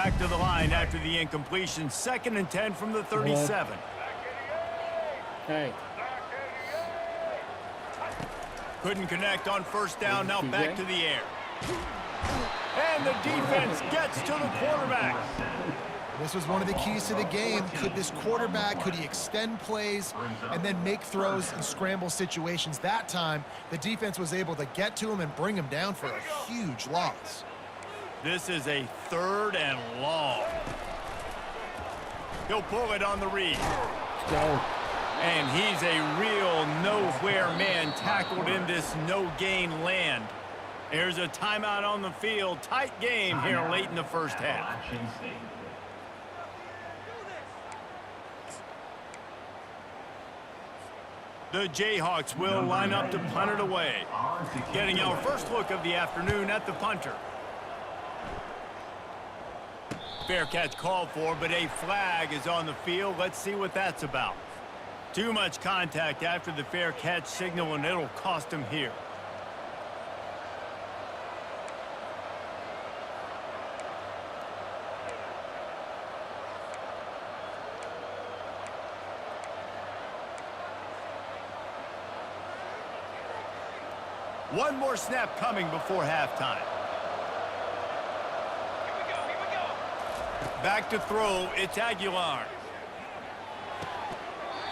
Back to the line after the incompletion. 2nd and 10 from the 37. Hey. Couldn't connect on 1st down. Now back to the air. And the defense gets to the quarterback. This was one of the keys to the game. Could this quarterback, could he extend plays and then make throws in scramble situations? That time, the defense was able to get to him and bring him down for a huge loss. This is a 3rd and long. He'll pull it on the read. Let's go. And he's a real nowhere man tackled in this no-gain land. There's a timeout on the field. Tight game here late in the 1st half. The Jayhawks will line up to punt it away. Getting our first look of the afternoon at the punter. Fair catch called for, but a flag is on the field. Let's see what that's about. Too much contact after the fair catch signal, and it'll cost him here. One more snap coming before halftime. Back to throw, it's Aguilar.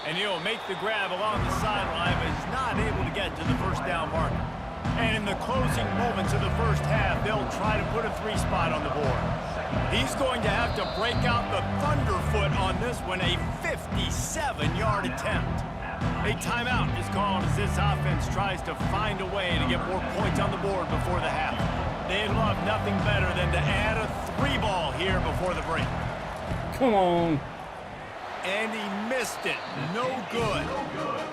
And he'll make the grab along the sideline, but he's not able to get to the 1st down marker. And in the closing moments of the 1st half, they'll try to put a 3-spot on the board. He's going to have to break out the thunderfoot on this one, a 57-yard attempt. A timeout is called as this offense tries to find a way to get more points on the board before the half. They'd love nothing better than to add a 3-ball here before the break. Come on. And he missed it. No good.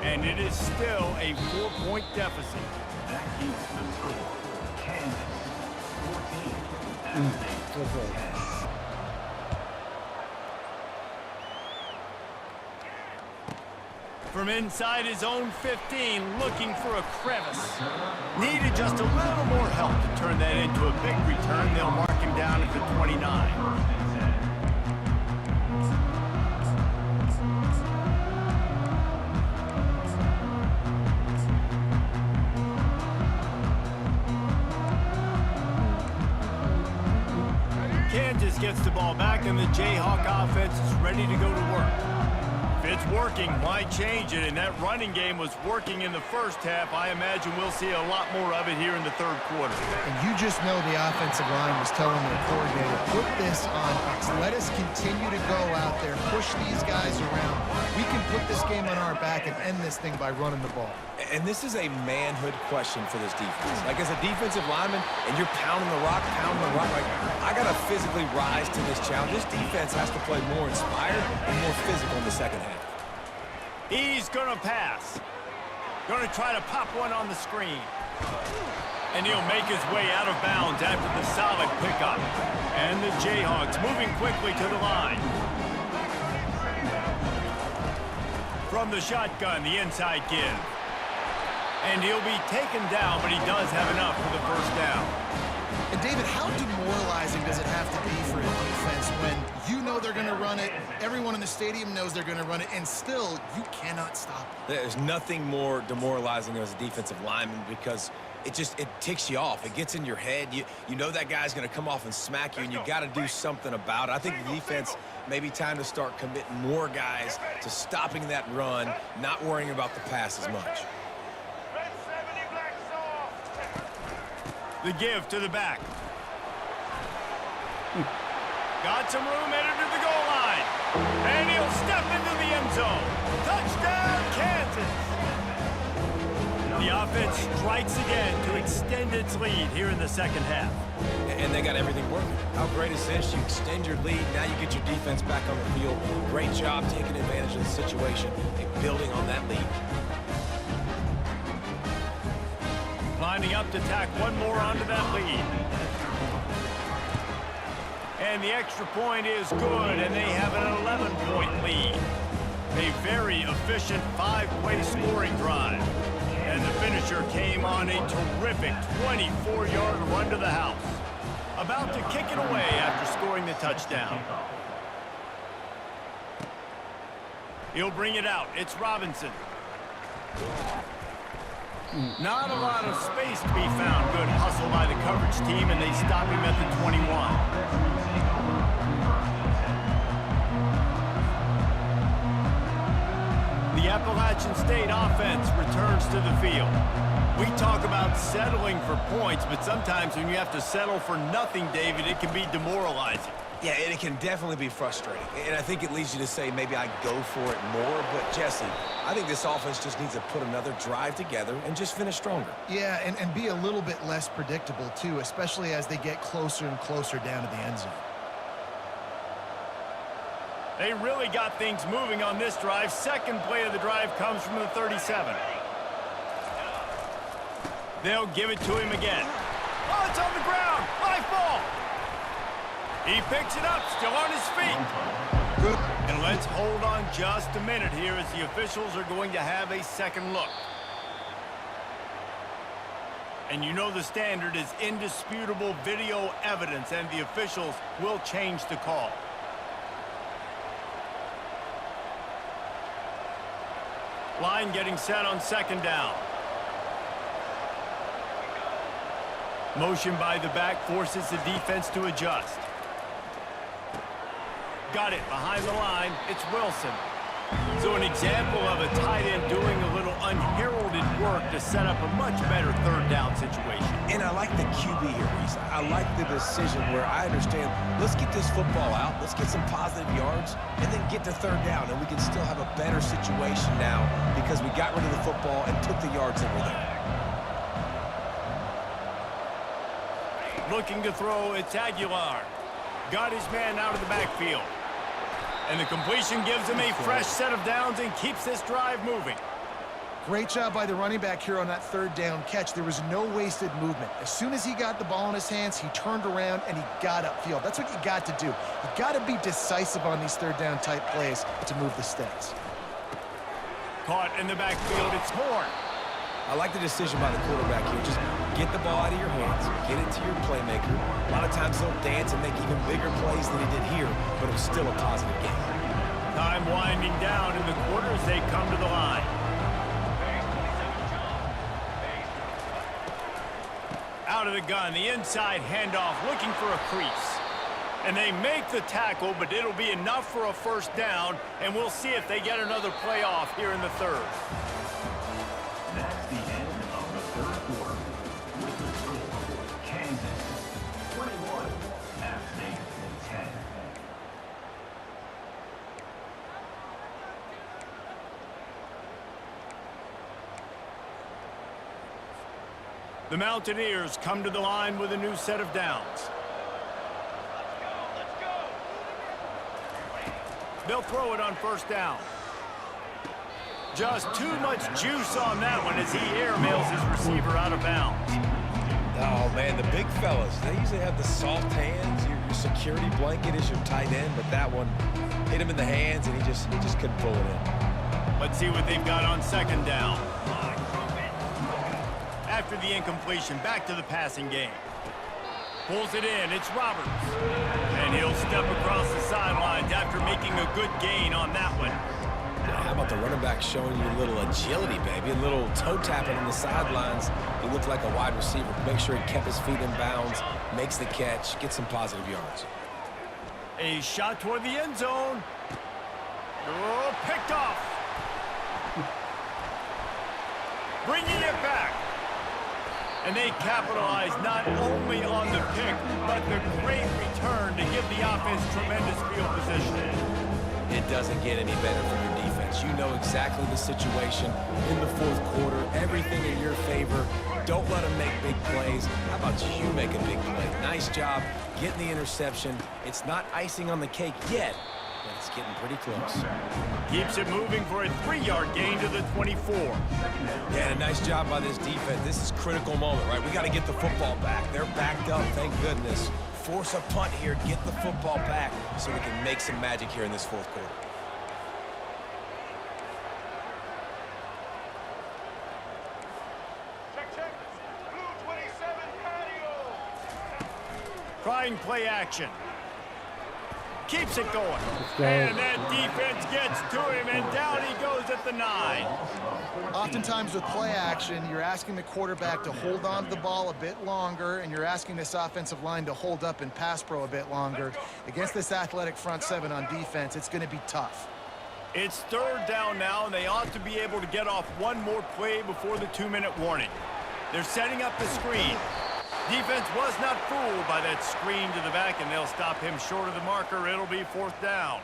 And it is still a 4-point deficit. That keeps the score. Kansas 14. From inside his own 15, looking for a crevice. Needed just a little more help to turn that into a big return. They'll mark him down at the 29. Kansas gets the ball back, and the Jayhawk offense is ready to go to work. If it's working, why change it? And that running game was working in the 1st half. I imagine we'll see a lot more of it here in the 3rd quarter. And you just know the offensive line was telling their coordinator, put this on us. Let us continue to go out there, push these guys around. We can put this game on our back and end this thing by running the ball. And this is a manhood question for this defense. Like, as a defensive lineman, and you're pounding the rock, like, I got to physically rise to this challenge. This defense has to play more inspired and more physical in the 2nd half. He's going to pass. Going to try to pop one on the screen. And he'll make his way out of bounds after the solid pickup. And the Jayhawks moving quickly to the line. From the shotgun, the inside give. And he'll be taken down, but he does have enough for the 1st down. And David, how demoralizing does it have to be for a defense when you know they're going to run it, everyone in the stadium knows they're going to run it, and still you cannot stop it? There's nothing more demoralizing as a defensive lineman because it ticks you off. It gets in your head. You know that guy's going to come off and smack you, and you got to do something about it. I think the defense maybe time to start committing more guys to stopping that run, not worrying about the pass as much. The give to the back. Got some room headed to the goal line. And he'll step into the end zone. Touchdown, Kansas! The offense strikes again to extend its lead here in the 2nd half. And they got everything working. How great is this? You extend your lead. Now you get your defense back on the field. Great job taking advantage of the situation and building on that lead. Lining up to tack one more onto that lead. And the extra point is good, and they have an 11-point lead. A very efficient 5-play scoring drive. And the finisher came on a terrific 24-yard run to the house. A About to kick it away after scoring the touchdown. He'll bring it out. It's Robinson. Not a lot of space to be found. Good hustle by the coverage team, and they stop him at the 21. The Appalachian State offense returns to the field. We talk about settling for points, but sometimes when you have to settle for nothing, David, it can be demoralizing. Yeah, and it can definitely be frustrating. And I think it leads you to say maybe I go for it more. But, Jesse, I think this offense just needs to put another drive together and just finish stronger. Yeah, and be a little bit less predictable, too, especially as they get closer and closer down to the end zone. They really got things moving on this drive. Second play of the drive comes from the 37. They'll give it to him again. Oh, it's on the ground. High ball. He picks it up, still on his feet. Good. And let's hold on just a minute here as the officials are going to have a second look. And you know the standard is indisputable video evidence, and the officials will change the call. Line getting set on second down. Motion by the back forces the defense to adjust. Got it behind the line. It's Wilson. So an example of a tight end doing a little unheralded work to set up a much better third down situation. And I like the QB here, Reese. I like the decision where I understand, let's get this football out, let's get some positive yards, and then get to third down, and we can still have a better situation now because we got rid of the football and took the yards that were there. Looking to throw, it's Aguilar. Got his man out of the backfield. And the completion gives him a fresh set of downs and keeps this drive moving. Great job by the running back here on that third down catch. There was no wasted movement. As soon as he got the ball in his hands, he turned around and he got upfield. That's what you got to do. You got to be decisive on these third down type plays to move the stats. Caught in the backfield, it's Horn. I like the decision by the quarterback here. Just get the ball out of your hands, get it to your playmaker. A lot of times he'll dance and make even bigger plays than he did here, but it was still a positive game. Time winding down in the quarter as they come to the line. Out of the gun, the inside handoff, looking for a crease. And they make the tackle, but it'll be enough for a first down, and we'll see if they get another play off here in the third. That's the end of the third quarter. With the score, Kansas 21, AppState 10. The Mountaineers come to the line with a new set of downs. They'll throw it on first down. Just too much juice on that one as he airmails his receiver out of bounds. Oh, man, the big fellas, they usually have the soft hands. Your security blanket is your tight end, but that one hit him in the hands, and he just couldn't pull it in. Let's see what they've got on second down. After the incompletion, back to the passing game. Pulls it in, it's Roberts. And he'll step across the sidelines after making a good gain on that one. How about the running back showing you a little agility, baby? A little toe tapping on the sidelines. He looked like a wide receiver. Make sure he kept his feet in bounds, makes the catch, gets some positive yards. A shot toward the end zone. Oh, picked off. Bringing it back. And they capitalize not only on the pick, but the great return to give the offense tremendous field position. It doesn't get any better for your defense. You know exactly the situation in the fourth quarter, everything in your favor. Don't let them make big plays. How about you make a big play? Nice job getting the interception. It's not icing on the cake yet, but it's getting pretty close. Keeps it moving for a 3-yard gain to the 24. Yeah, and a nice job by this defense. This is a critical moment, right? We got to get the football back. They're backed up, thank goodness. Force a punt here, get the football back so we can make some magic here in this fourth quarter. Trying play action. Keeps it going. go. And that defense gets to him, and down he goes at the 9. Oftentimes with play action, you're asking the quarterback to hold on to the ball a bit longer, and you're asking this offensive line to hold up in pass pro a bit longer. Against this athletic front seven on defense, it's going to be tough. It's 3rd down now, and they ought to be able to get off one more play before the 2-minute warning. They're setting up the screen. Defense was not fooled by that screen to the back, and they'll stop him short of the marker. It'll be 4th down.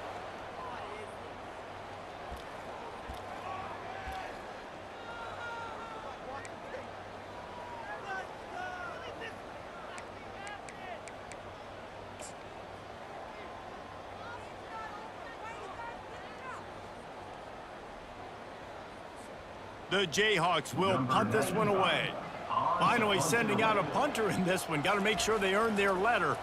The Jayhawks will punt this one away. Finally sending out a punter in this one. Got to make sure they earn their letter.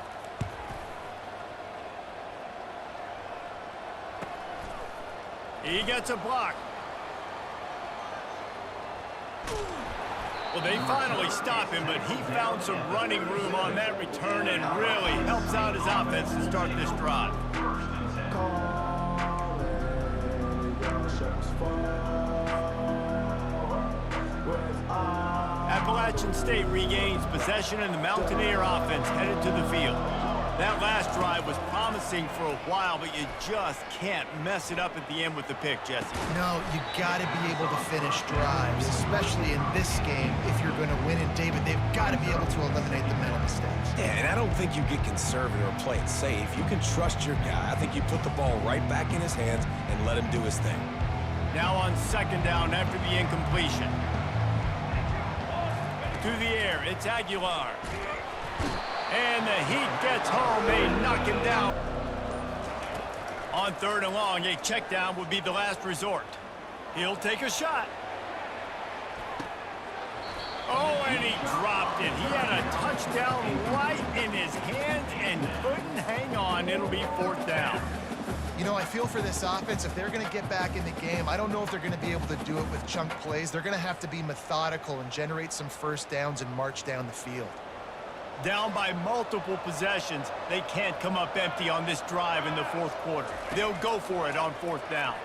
He gets a block. Well, they finally stop him, but he found some running room on that return and really helps out his offense to start this drive. Appalachian State regains possession, and the Mountaineer offense headed to the field. That last drive was promising for a while, but you just can't mess it up at the end with the pick, Jesse. No, you got to be able to finish drives, especially in this game. If you're going to win, and David, they've got to be able to eliminate the mental mistakes. Yeah, and I don't think you get conservative or play it safe. You can trust your guy. I think you put the ball right back in his hands and let him do his thing. Now on 2nd down after the incompletion. To the air, it's Aguilar. And the Heat gets home. They knock him down. On 3rd and long, a check down would be the last resort. He'll take a shot. Oh, and he dropped it. He had a touchdown right in his hands and couldn't hang on. It'll be 4th down. You know, I feel for this offense, if they're going to get back in the game, I don't know if they're going to be able to do it with chunk plays. They're going to have to be methodical and generate some first downs and march down the field. Down by multiple possessions, they can't come up empty on this drive in the 4th quarter. They'll go for it on 4th down.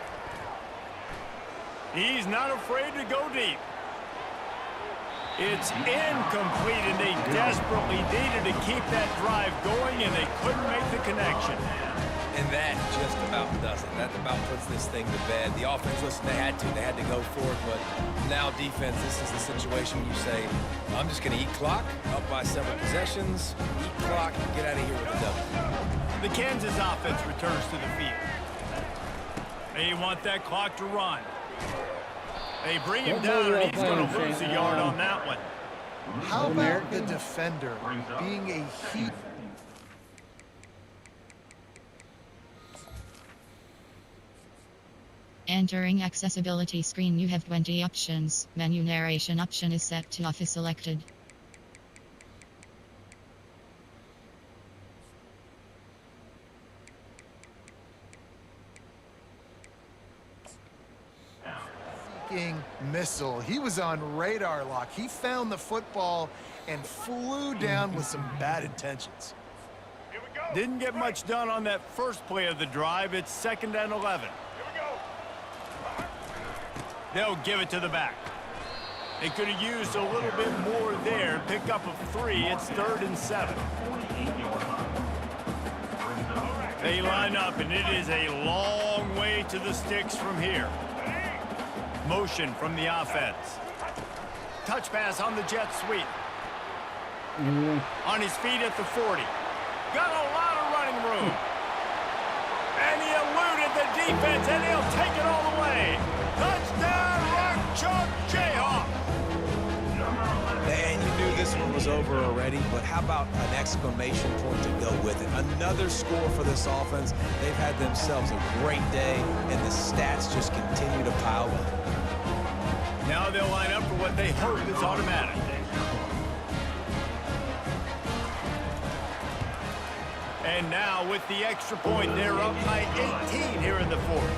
He's not afraid to go deep. It's incomplete, and they desperately needed to keep that drive going, and they couldn't make the connection. And that just about does it. That about puts this thing to bed. The offense, listen, they had to go for it, but now defense, this is the situation where you say, I'm just going to eat clock, up by several possessions, eat clock, and get out of here with a W. The Kansas offense returns to the field. They want that clock to run. They bring him down, and he's going to lose a yard on that one. How about the defender being a huge... Entering accessibility screen, you have 20 options. Menu narration option is set to off is selected. Seeking missile. He was on radar lock. He found the football and flew down with some bad intentions. Didn't get much done on that first play of the drive. It's 2nd and 11. They'll give it to the back. They could have used a little bit more there. Pick up of 3. It's 3rd and 7. They line up, and it is a long way to the sticks from here. Motion from the offense. Touch pass on the jet sweep. On his feet at the 40. Got a lot of running room. And he eluded the defense, and he'll take it all the way. Touchdown, Rock Chalk Jayhawk! And you knew this one was over already, but how about an exclamation point to go with it? Another score for this offense. They've had themselves a great day, and the stats just continue to pile up. Now they'll line up for what they hope is automatic. And now with the extra point, they're up by 18 here in the 4th.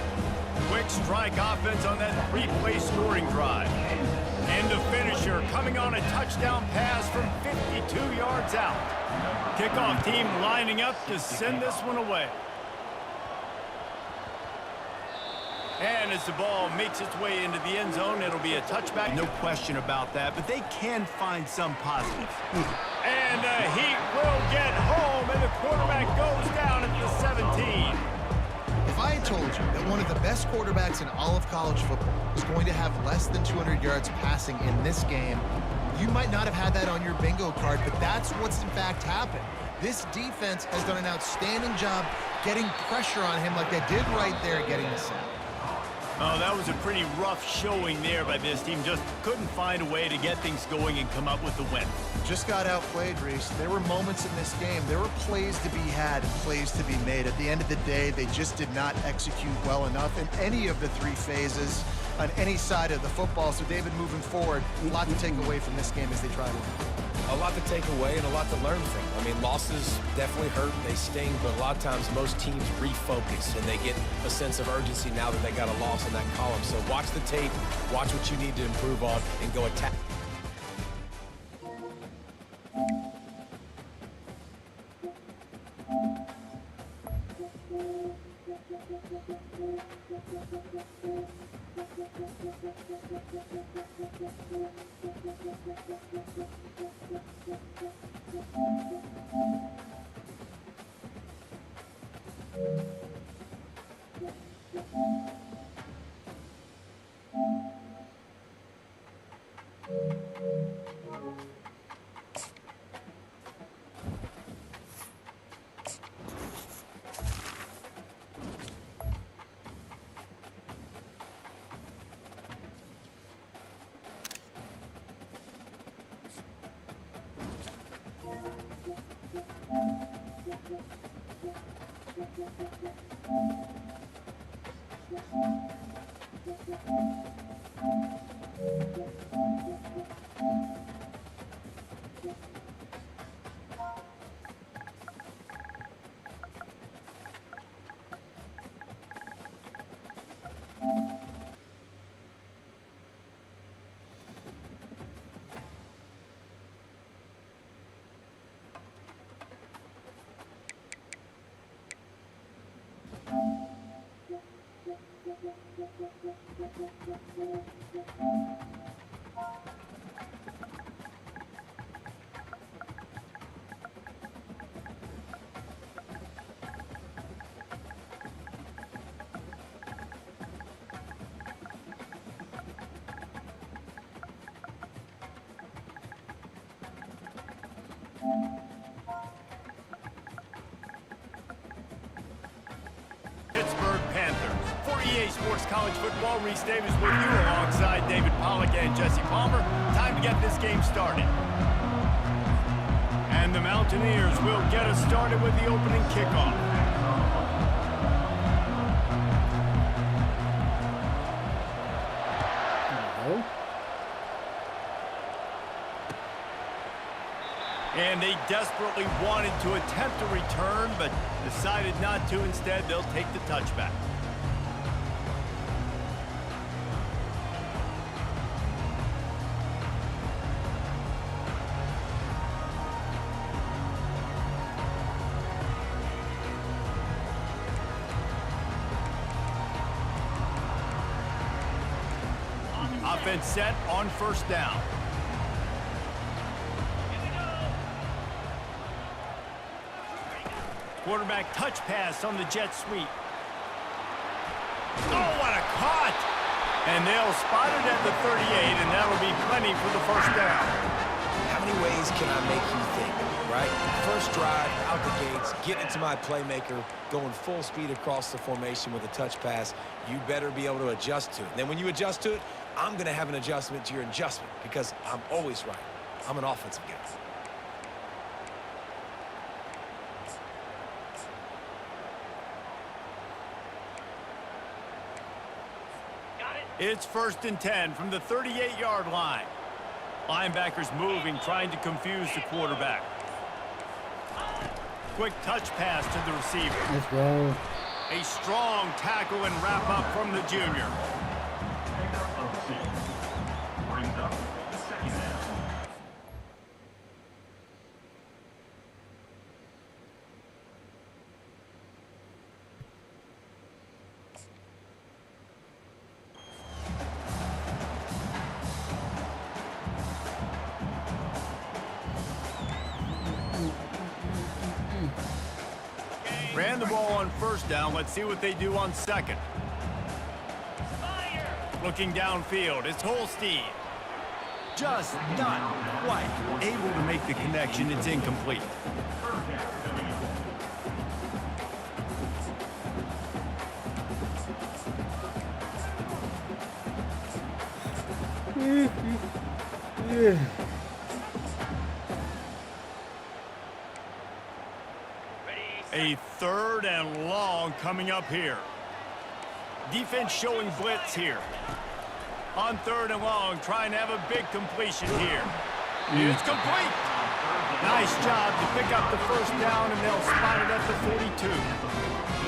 Quick strike offense on that 3-play scoring drive. And the finisher coming on a touchdown pass from 52 yards out. Kickoff team lining up to send this one away. And as the ball makes its way into the end zone, it'll be a touchback. No question about that, but they can find some positives. And the Heat will get home, and the quarterback goes down at the 17. If I had told you that one of the best quarterbacks in all of college football was going to have less than 200 yards passing in this game, you might not have had that on your bingo card, but that's what's in fact happened. This defense has done an outstanding job getting pressure on him like they did right there getting the sack. Oh, that was a pretty rough showing there by this team. Just couldn't find a way to get things going and come up with the win. Just got outplayed, Reese. There were moments in this game. There were plays to be had and plays to be made. At the end of the day, they just did not execute well enough in any of the three phases on any side of the football. So, David, moving forward, a lot to take away from this game as they try to win. A lot to take away and a lot to learn from. I mean, losses definitely hurt, they sting, but a lot of times most teams refocus and they get a sense of urgency now that they got a loss in that column. So watch the tape, watch what you need to improve on, and go attack. Pittsburgh Panthers. For EA Sports College Football, Reese Davis with you alongside David Pollack and Jesse Palmer. Time to get this game started. And the Mountaineers will get us started with the opening kickoff. And they desperately wanted to attempt a return, but decided not to. Instead, they'll take the touchback. Offense set on first down. Quarterback touch pass on the jet sweep. Oh, what a caught! And they'll spot it at the 38, and that'll be plenty for the first down. How many ways can I make you think, right? First drive, out the gates, get into my playmaker, going full speed across the formation with a touch pass. You better be able to adjust to it. And then when you adjust to it, I'm going to have an adjustment to your adjustment because I'm always right. I'm an offensive guy. It's 1st and 10 from the 38-yard line. Linebackers moving, trying to confuse the quarterback. Quick touch pass to the receiver. Let's go. A strong tackle and wrap up from the junior. brings up second down. Ran the ball on first down. Let's see what they do on second. Looking downfield, it's Holstein. Just not quite able to make the connection. It's incomplete. A third and long coming up here. Defense showing blitz here. On third and long, trying to have a big completion here. It's complete. Nice job to pick up the first down, and they'll spot it at the 42.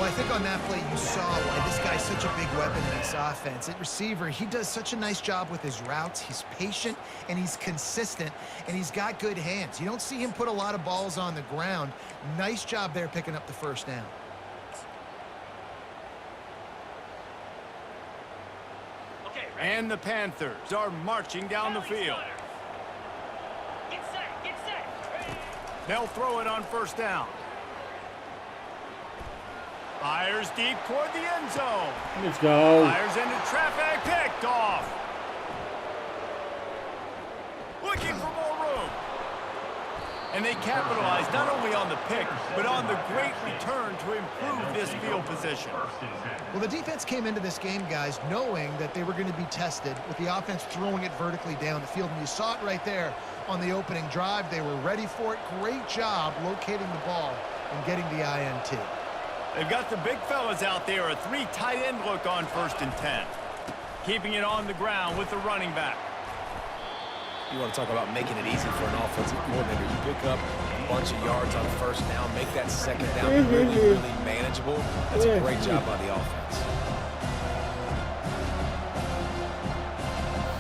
Well, I think on that play you saw why this guy's such a big weapon in this offense. At receiver, he does such a nice job with his routes. He's patient, and he's consistent, and he's got good hands. You don't see him put a lot of balls on the ground. Nice job there picking up the first down. And the Panthers are marching down the field. Get set. They'll throw it on first down. Fires deep toward the end zone. Let's go. Fires into traffic, picked off. Looking for more room. And they capitalize not only on the pick, but on the great return to improve this field position. Well, the defense came into this game, guys, knowing that they were going to be tested with the offense throwing it vertically down the field. And you saw it right there on the opening drive. They were ready for it. Great job locating the ball and getting the INT. They've got the big fellas out there, a 3 tight end look on 1st and 10. Keeping it on the ground with the running back. You want to talk about making it easy for an offensive coordinator. You pick up a bunch of yards on first down, make that second down really, really manageable. That's a great job by the offense.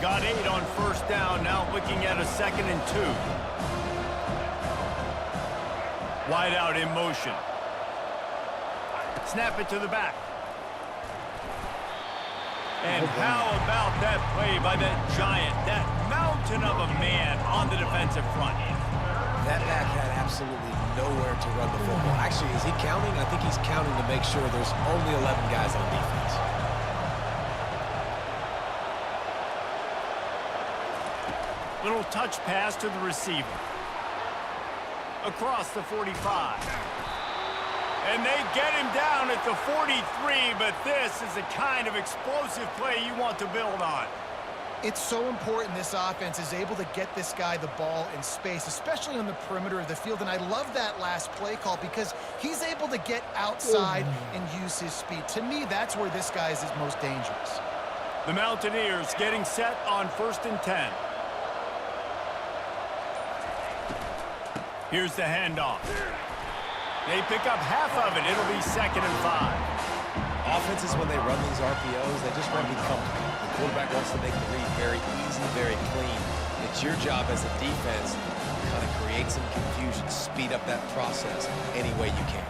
Got 8 on first down, now looking at a 2nd and 2. Wide out in motion. Snap it to the back. And how about that play by that giant, that mountain of a man on the defensive front? That back had absolutely nowhere to run the football. Actually, is he counting? I think he's counting to make sure there's only 11 guys on defense. Little touch pass to the receiver. Across the 45. And they get him down at the 43, but this is the kind of explosive play you want to build on. It's so important this offense is able to get this guy the ball in space, especially on the perimeter of the field. And I love that last play call because he's able to get outside and use his speed. To me, that's where this guy is most dangerous. The Mountaineers getting set on 1st and 10. Here's the handoff. They pick up half of it. It'll be 2nd and 5. Offenses, when they run these RPOs, they just want to be comfortable. The quarterback wants to make the read very easy, very clean. It's your job as a defense to kind of create some confusion, speed up that process any way you can.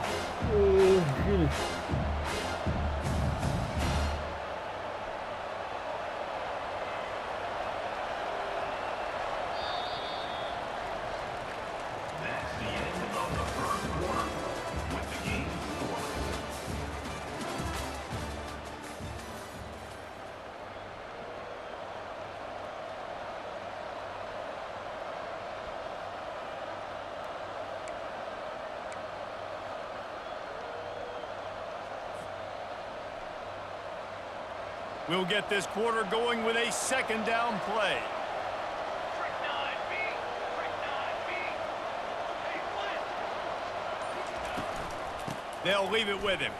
We'll get this quarter going with a 2nd down play. They'll leave it with him.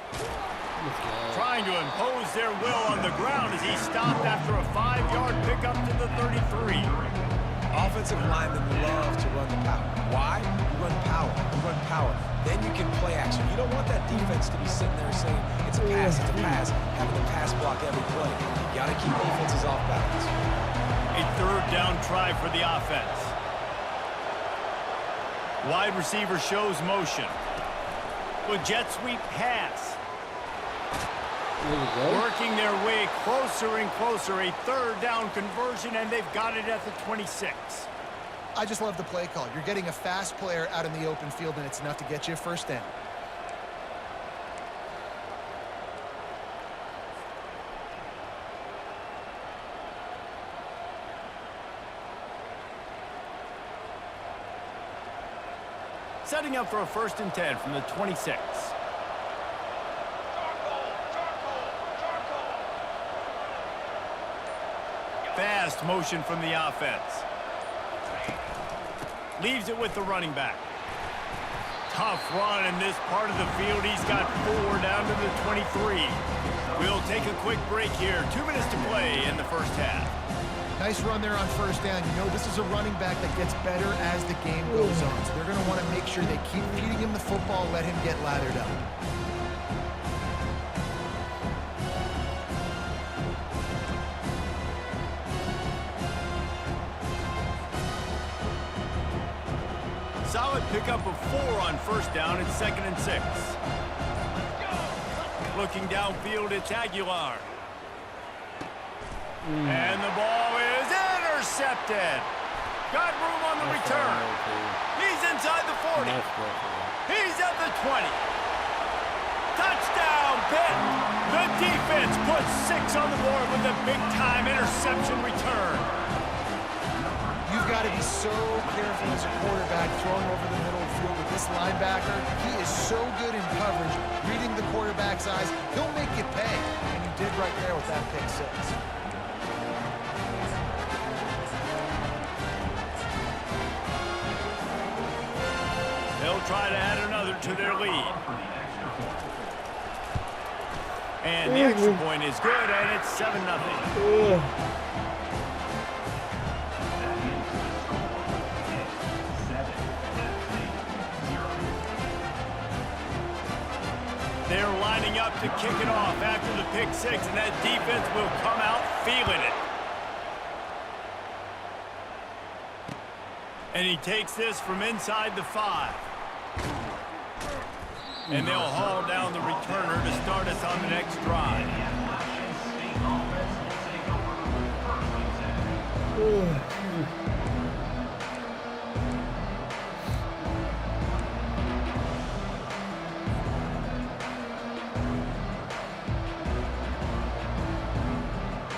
Trying to impose their will on the ground as he stopped after a 5-yard pickup to the 33. Offensive linemen love to run the power. Why? You run power. You run power. Then you can play action. You don't want that defense to be sitting there saying, it's a pass, having to pass block every play. You got to keep defenses off balance. A third down try for the offense. Wide receiver shows motion. With jet sweep pass. Working their way closer and closer. A third down conversion, and they've got it at the 26. I just love the play call. You're getting a fast player out in the open field, and it's enough to get you a first down. Setting up for a 1st and 10 from the 26. Fast motion from the offense. Leaves it with the running back. Tough run in this part of the field. He's got 4 down to the 23. We'll take a quick break here. 2 minutes to play in the first half. Nice run there on first down. You know, this is a running back that gets better as the game goes on. So they're going to want to make sure they keep feeding him the football, let him get lathered up. Solid pickup of 4 on first down. It's 2nd and 6. Looking downfield, it's Aguilar. And the ball is intercepted. Got room on the return. He's inside the 40. He's at the 20. Touchdown, Pitt. The defense puts 6 on the board with a big-time interception return. You've got to be so careful as a quarterback throwing over the middle of the field with this linebacker. He is so good in coverage, reading the quarterback's eyes. He'll make you pay, and he did right there with that pick 6. They'll try to add another to their lead. And the extra point is good, and it's 7-0. They're lining up to kick it off after the pick 6, and that defense will come out feeling it. And he takes this from inside the 5. And they'll haul down the returner to start us on the next drive.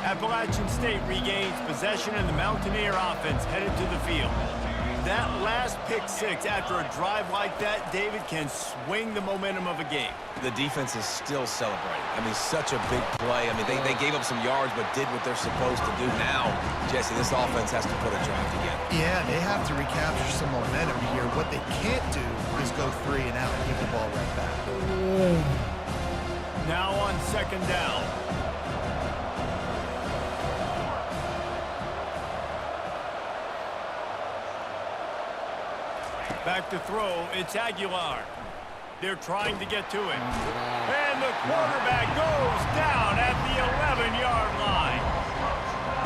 Appalachian State regains possession, and the Mountaineer offense headed to the field. That last pick 6 after a drive like that, David, can swing the momentum of a game. The defense is still celebrating. I mean, such a big play. I mean, they gave up some yards but did what they're supposed to do. Now, Jesse, this offense has to put a drive together. Yeah, they have to recapture some momentum here. What they can't do is go 3 and out and give the ball right back. Now on 2nd down. Back to throw, it's Aguilar. They're trying to get to it. And the quarterback goes down at the 11-yard line.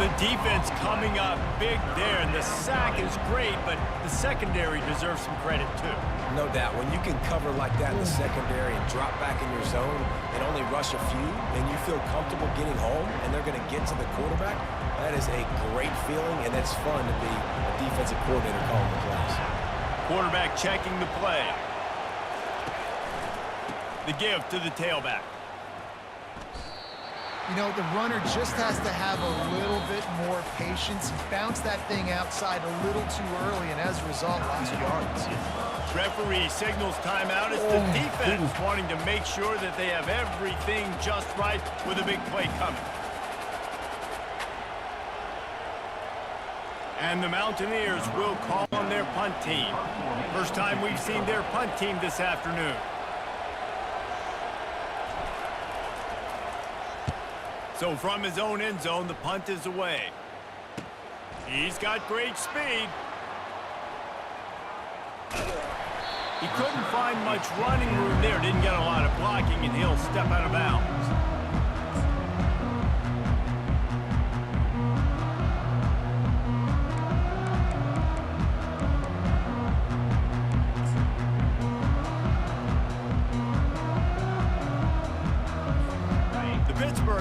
The defense coming up big there, and the sack is great, but the secondary deserves some credit too. No doubt. When you can cover like that in the secondary and drop back in your zone and only rush a few, and you feel comfortable getting home, and they're going to get to the quarterback, that is a great feeling, and it's fun to be a defensive coordinator calling the plays. Quarterback checking the play. The give to the tailback. You know, the runner just has to have a little bit more patience. Bounce that thing outside a little too early, and as a result, lost yards. Referee signals timeout. It's the defense wanting to make sure that they have everything just right with a big play coming. And the Mountaineers will call on their punt team. First time we've seen their punt team this afternoon. So from his own end zone, the punt is away. He's got great speed. He couldn't find much running room there. Didn't get a lot of blocking, and he'll step out of bounds.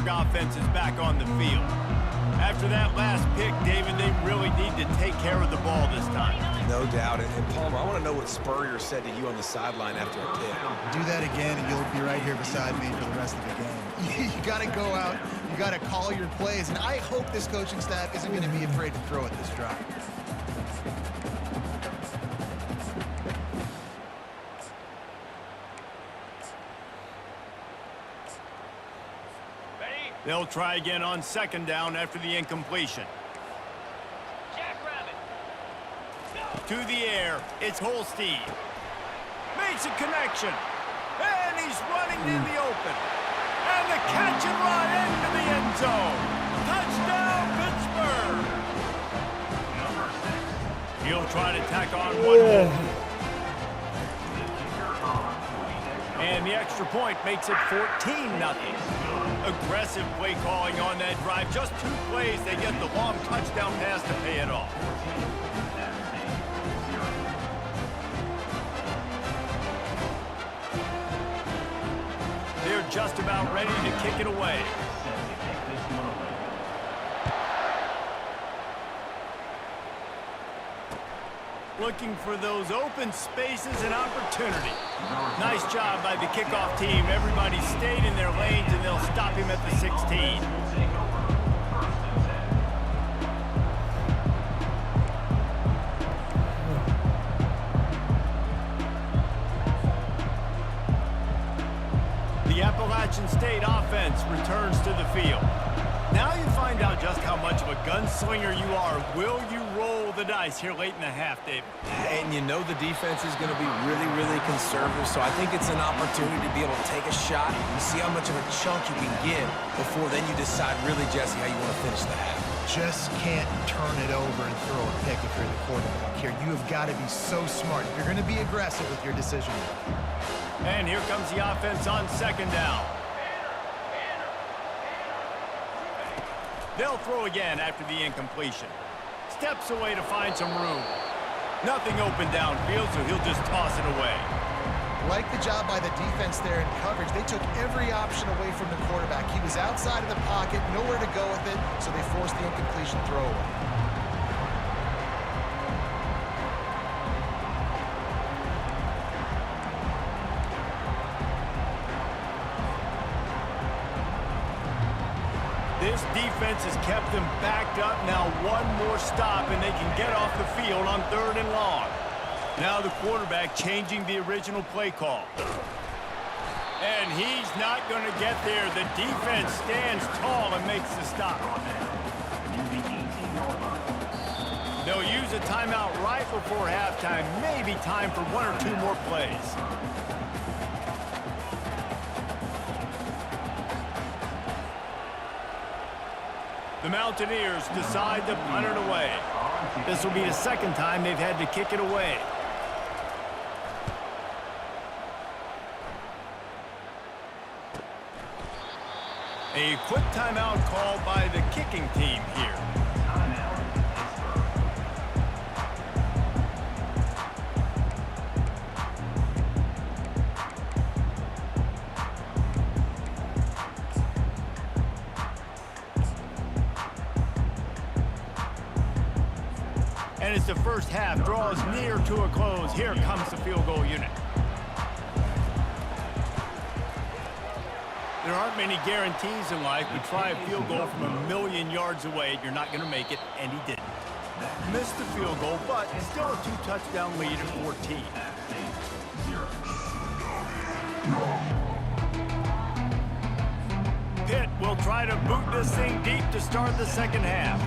Pittsburgh offense is back on the field. After that last pick, David, they really need to take care of the ball this time. No doubt. And Palmer, I want to know what Spurrier said to you on the sideline after a pick. Do that again, and you'll be right here beside me for the rest of the game. You got to go out. You got to call your plays. And I hope this coaching staff isn't going to be afraid to throw at this drive. They'll try again on second down after the incompletion. To the air, it's Holstein. Makes a connection. And he's running in the open. And the catch and run into the end zone. Touchdown, Pittsburgh! He'll try to tack on one more. And the extra point makes it 14-0. Aggressive play calling on that drive. Just 2 plays, they get the long touchdown pass to pay it off. They're just about ready to kick it away. Looking for those open spaces and opportunity. Nice job by the kickoff team. Everybody stayed in their lanes, and they'll stop him at the 16. The Appalachian State offense returns to the field. Now you find out just how much of a gunslinger you are. Will you roll the dice here late in the half, David? And you know the defense is going to be really, really conservative, so I think it's an opportunity to be able to take a shot and see how much of a chunk you can get before then you decide really, Jesse, how you want to finish the half. Just can't turn it over and throw a pick if you're the quarterback here. You have got to be so smart if you're going to be aggressive with your decision making. And here comes the offense on second down. They'll throw again after the incompletion. Steps away to find some room. Nothing open downfield, so he'll just toss it away. Like the job by the defense there in coverage. They took every option away from the quarterback. He was outside of the pocket, nowhere to go with it, so they forced the incompletion throwaway. This defense has kept them backed up. Now one more stop, and they can get off the field on 3rd and long. Now the quarterback changing the original play call. And he's not going to get there. The defense stands tall and makes the stop. They'll use a timeout right before halftime. Maybe time for 1 or 2 more plays. The Mountaineers decide to punt it away. This will be the second time they've had to kick it away. A quick timeout called by the kicking team here. And as the first half draws near to a close, here comes the field goal unit. There aren't many guarantees in life, but try a field goal from 1,000,000 yards away, you're not going to make it, and he didn't. Missed the field goal, but still a 2-touchdown lead at 14. Pitt will try to boot this thing deep to start the second half.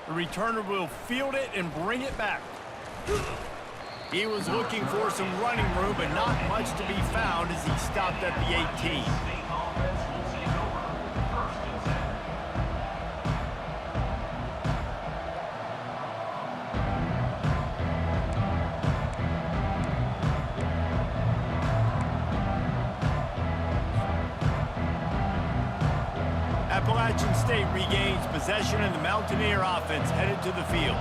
The returner will field it and bring it back. He was looking for some running room, but not much to be found as he stopped at the 18. Appalachian State regains possession, and the Mountaineer offense headed to the field.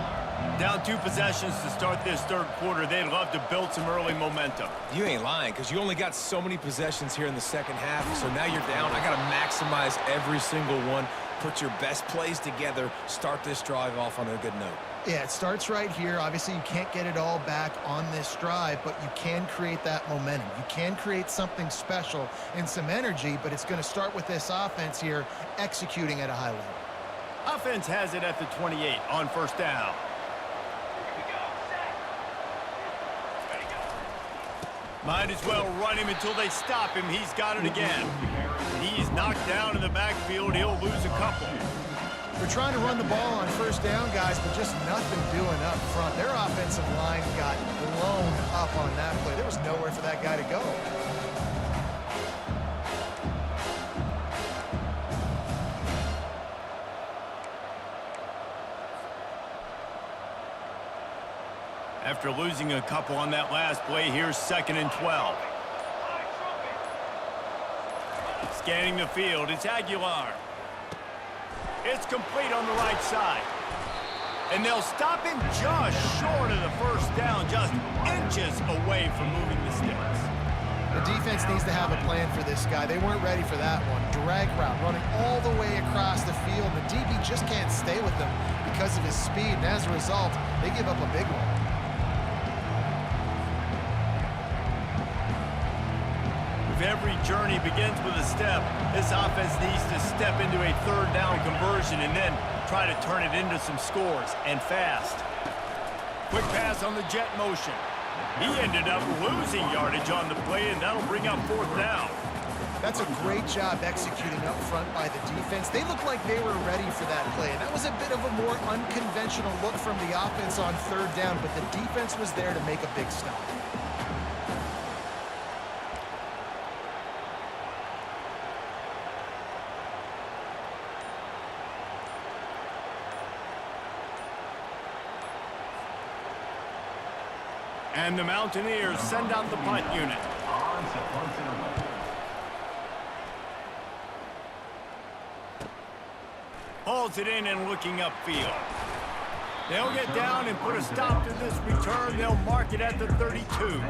Down 2 possessions to start this third quarter. They'd love to build some early momentum. You ain't lying, because you only got so many possessions here in the second half, so now you're down. I got to maximize every single one, put your best plays together, start this drive off on a good note. Yeah, it starts right here. Obviously, you can't get it all back on this drive, but you can create that momentum. You can create something special and some energy, but it's going to start with this offense here executing at a high level. Offense has it at the 28 on first down. Might as well run him until they stop him. He's got it again. He's knocked down in the backfield. He'll lose a couple. We're trying to run the ball on first down, guys, but just nothing doing up front. Their offensive line got blown up on that play. There was nowhere for that guy to go. After losing a couple on that last play, here's 2nd and 12. Scanning the field, it's Aguilar. It's complete on the right side. And they'll stop him just short of the first down, just inches away from moving the sticks. The defense needs to have a plan for this guy. They weren't ready for that one. Drag route, running all the way across the field. The DB just can't stay with him because of his speed, and as a result, they give up a big one. Every journey begins with a step. This offense needs to step into a third down conversion and then try to turn it into some scores, and fast. Quick pass on the jet motion. He ended up losing yardage on the play, and that'll bring up 4th down. That's a great job executing up front by the defense. They looked like they were ready for that play, and that was a bit of a more unconventional look from the offense on third down, but the defense was there to make a big stop. And the Mountaineers send out the punt unit. Hauls it in and looking upfield. They'll get down and put a stop to this return. They'll mark it at the 32.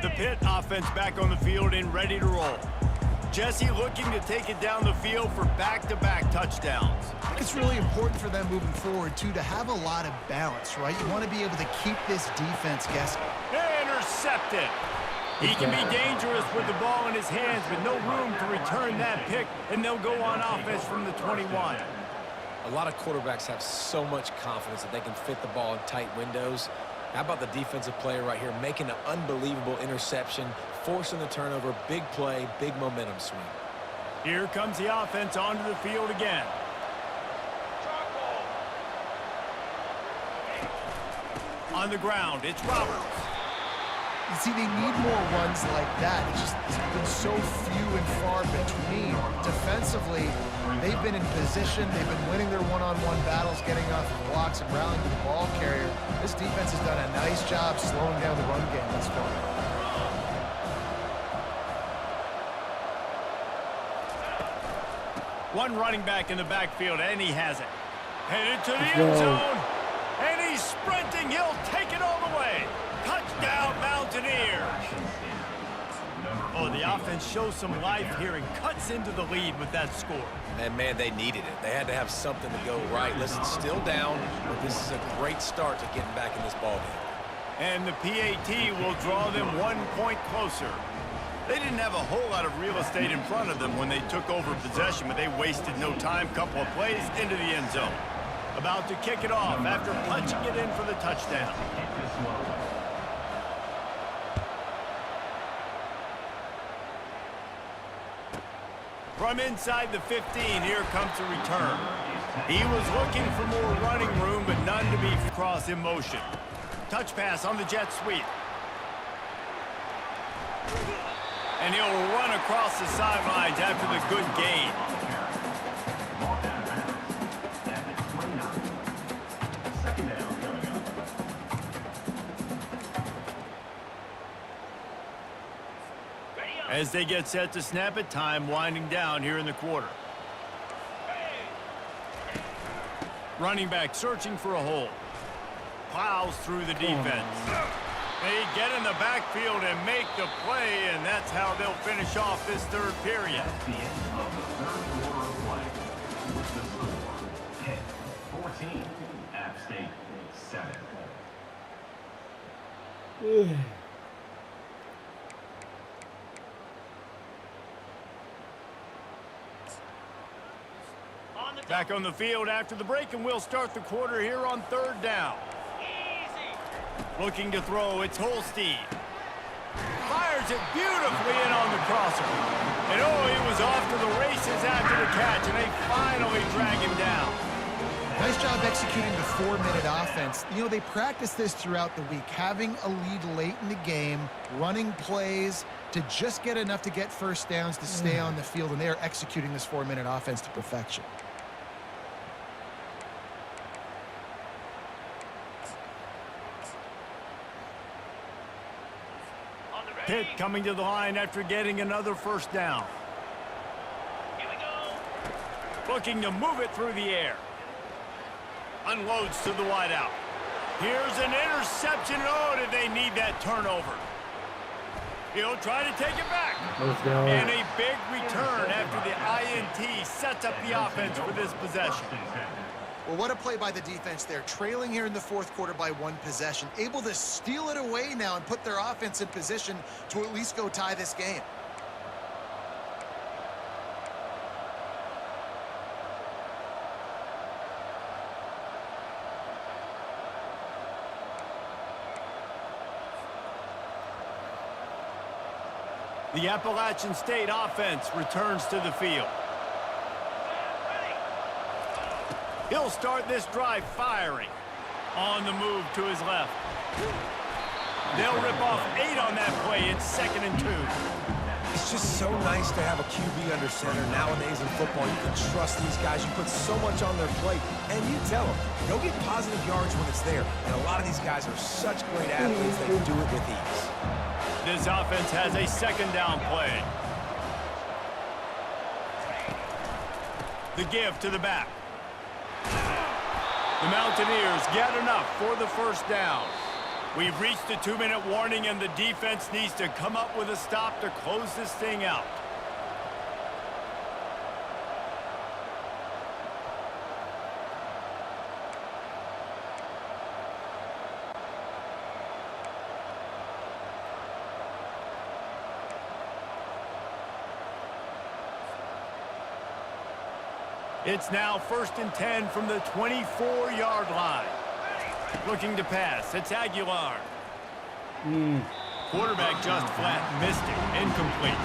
The Pitt offense back on the field and ready to roll. Jesse looking to take it down the field for back-to-back touchdowns. I think it's really important for them moving forward, too, to have a lot of balance, right? You want to be able to keep this defense guessing. Intercepted. He can be dangerous with the ball in his hands, but no room to return that pick, and they'll go on offense from the 21. A lot of quarterbacks have so much confidence that they can fit the ball in tight windows. How about the defensive player right here making an unbelievable interception, forcing the turnover, big play, big momentum swing. Here comes the offense onto the field again. On the ground, it's Roberts. You see, they need more runs like that. It's been so few and far between. Defensively, they've been in position. They've been winning their one-on-one battles, getting off the blocks and rallying to the ball carrier. This defense has done a nice job slowing down the run game thus far. One running back in the backfield, and he has it. Headed to the end zone, and he's sprinting. He'll take it all the way. Touchdown, Mountaineers. Oh, the offense shows some life here and cuts into the lead with that score. And, man, they needed it. They had to have something to go right. Listen, still down, but this is a great start to getting back in this ballgame. And the PAT will draw them 1 point closer. They didn't have a whole lot of real estate in front of them when they took over possession, but they wasted no time. Couple of plays into the end zone. About to kick it off after punching it in for the touchdown. From inside the 15, here comes the return. He was looking for more running room, but none to be cross in motion. Touch pass on the jet sweep. And he'll run across the sidelines after the good gain. As they get set to snap it, time winding down here in the quarter. Running back searching for a hole. Plows through the defense. They get in the backfield and make the play, and that's how they'll finish off this third period. That's the end of the third quarter of play. With the score, 10-14, App State 7. Back on the field after the break, and we'll start the quarter here on third down. Looking to throw, it's Holstein. Fires it beautifully in on the crosser. And oh, he was off to the races after the catch, and they finally drag him down. Nice job executing the 4-minute offense. You know, they practice this throughout the week, having a lead late in the game, running plays to just get enough to get first downs to stay on the field, and they are executing this 4-minute offense to perfection. Pitt coming to the line after getting another first down. Here we go. Looking to move it through the air. Unloads to the wideout. Here's an interception. Oh, did they need that turnover? He'll try to take it back. Let's go. And a big return after the INT sets up the offense for this possession. Well, what a play by the defense there. Trailing here in the fourth quarter by 1 possession. Able to steal it away now and put their offense in position to at least go tie this game. The Appalachian State offense returns to the field. He'll start this drive firing. On the move to his left. They'll rip off 8 on that play. It's 2nd and 2. It's just so nice to have a QB under center nowadays in football. You can trust these guys. You put so much on their plate, and you tell them, go get positive yards when it's there. And a lot of these guys are such great athletes, they do it with ease. This offense has a 2nd down play. The give to the back. The Mountaineers get enough for the first down. We've reached the 2-minute warning, and the defense needs to come up with a stop to close this thing out. It's now 1st and 10 from the 24-yard line. Looking to pass. It's Aguilar. Quarterback just flat missed it. Incomplete.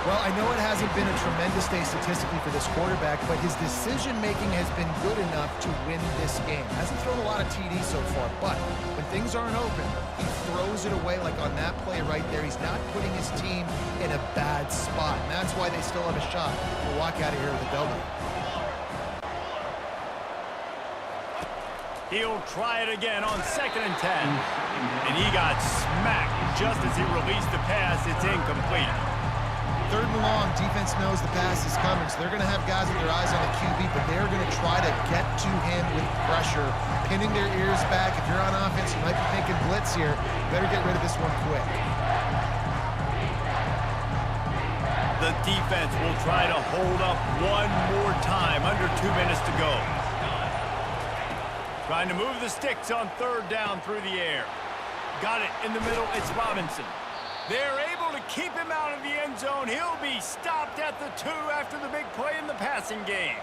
Well, I know it hasn't been a tremendous day statistically for this quarterback, but his decision-making has been good enough to win this game. Hasn't thrown a lot of TDs so far, but when things aren't open, he throws it away like on that play right there. He's not putting his team in a bad spot, and that's why they still have a shot to walk out of here with a W. He'll try it again on 2nd and 10. And he got smacked just as he released the pass. It's incomplete. 3rd and long, defense knows the pass is coming, so they're going to have guys with their eyes on the QB, but they're going to try to get to him with pressure, pinning their ears back. If you're on offense, you might be thinking blitz here. Better get rid of this one quick. The defense will try to hold up one more time. Under 2 minutes to go. Trying to move the sticks on 3rd down through the air. Got it in the middle. It's Robinson. They're able to keep him out of the end zone. He'll be stopped at the 2 after the big play in the passing game.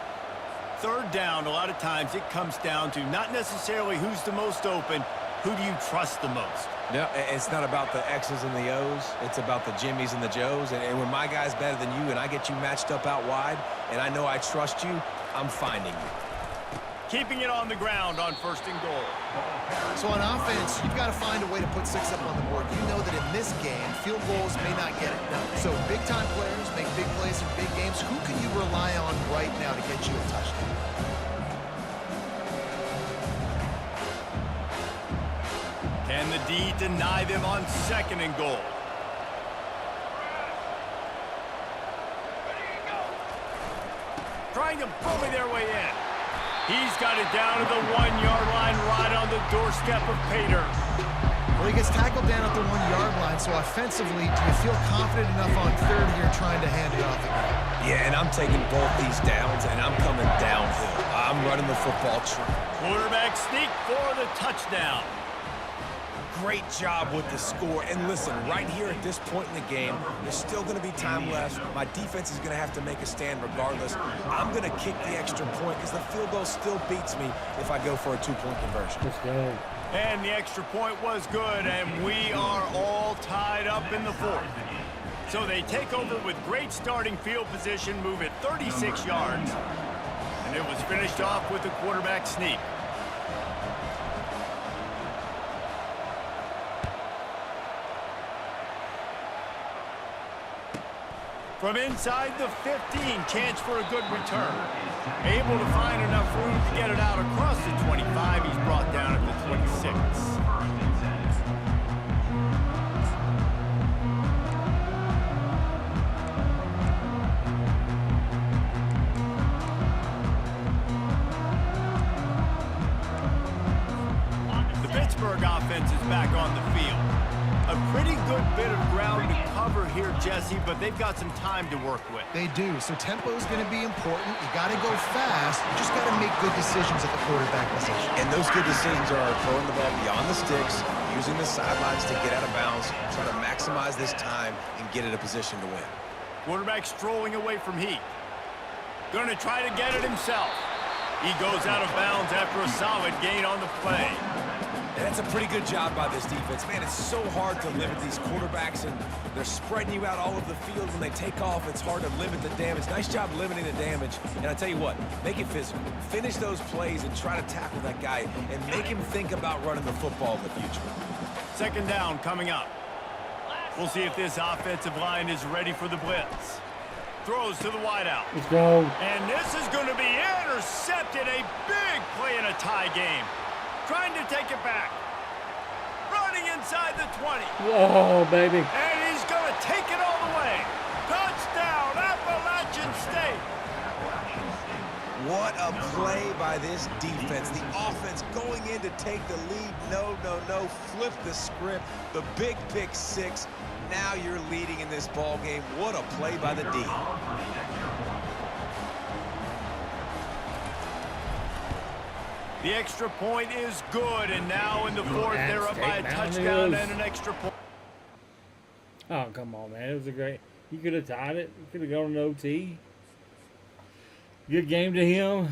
3rd down, a lot of times it comes down to not necessarily who's the most open, who do you trust the most? No, it's not about the X's and the O's. It's about the Jimmies and the Joes. And when my guy's better than you and I get you matched up out wide and I know I trust you, I'm finding you. Keeping it on the ground on 1st and goal. So on offense, you've got to find a way to put 6 up on the board. You know that in this game, field goals may not get it done. So big-time players make big plays in big games. Who can you rely on right now to get you a touchdown? Can the D deny them on 2nd and goal? trying to bully their way in. He's got it down to the 1-yard line right on the doorstep of Pater. Well, he gets tackled down at the 1-yard line, so offensively, do you feel confident enough on third here trying to hand it off again? Yeah, and I'm taking both these downs, and I'm coming downhill. I'm running the football true. Quarterback sneak for the touchdown. Great job with the score. And listen, right here at this point in the game, there's still going to be time left. My defense is going to have to make a stand regardless. I'm going to kick the extra point because the field goal still beats me if I go for a 2-point conversion. Let's go. And the extra point was good, and we are all tied up in the fourth. So they take over with great starting field position, move it 36 yards. And it was finished off with a quarterback sneak. From inside the 15, chance for a good return. Able to find enough room to get it out across the 25. He's brought down at the 26. The Pittsburgh offense is back on the field. A pretty good bit of ground to cover here, Jesse, but they've got some time to work with. They do, so tempo is going to be important. You got to go fast. You just got to make good decisions at the quarterback position. And those good decisions are throwing the ball beyond the sticks, using the sidelines to get out of bounds, trying to maximize this time and get in a position to win. Quarterback strolling away from Heat. Going to try to get it himself. He goes out of bounds after a solid gain on the play. And that's a pretty good job by this defense. Man, it's so hard to limit these quarterbacks, and they're spreading you out all over the field. When they take off, it's hard to limit the damage. Nice job limiting the damage. And I tell you what, make it physical. Finish those plays and try to tackle that guy and make him think about running the football in the future. Second down coming up. We'll see if this offensive line is ready for the blitz. Throws to the wideout. Let's go. And this is going to be intercepted. A big play in a tie game. Trying to take it back. Running inside the 20. Whoa, baby. And he's going to take it all the way. Touchdown, Appalachian State. What a play by this defense. The offense going in to take the lead. No. Flip the script. The big pick six. Now you're leading in this ball game. What a play by the D. The extra point is good, and now in the fourth, they're up by a touchdown and an extra point. Oh, come on, man. It was a great... He could have tied it. He could have gone to OT. Good game to him.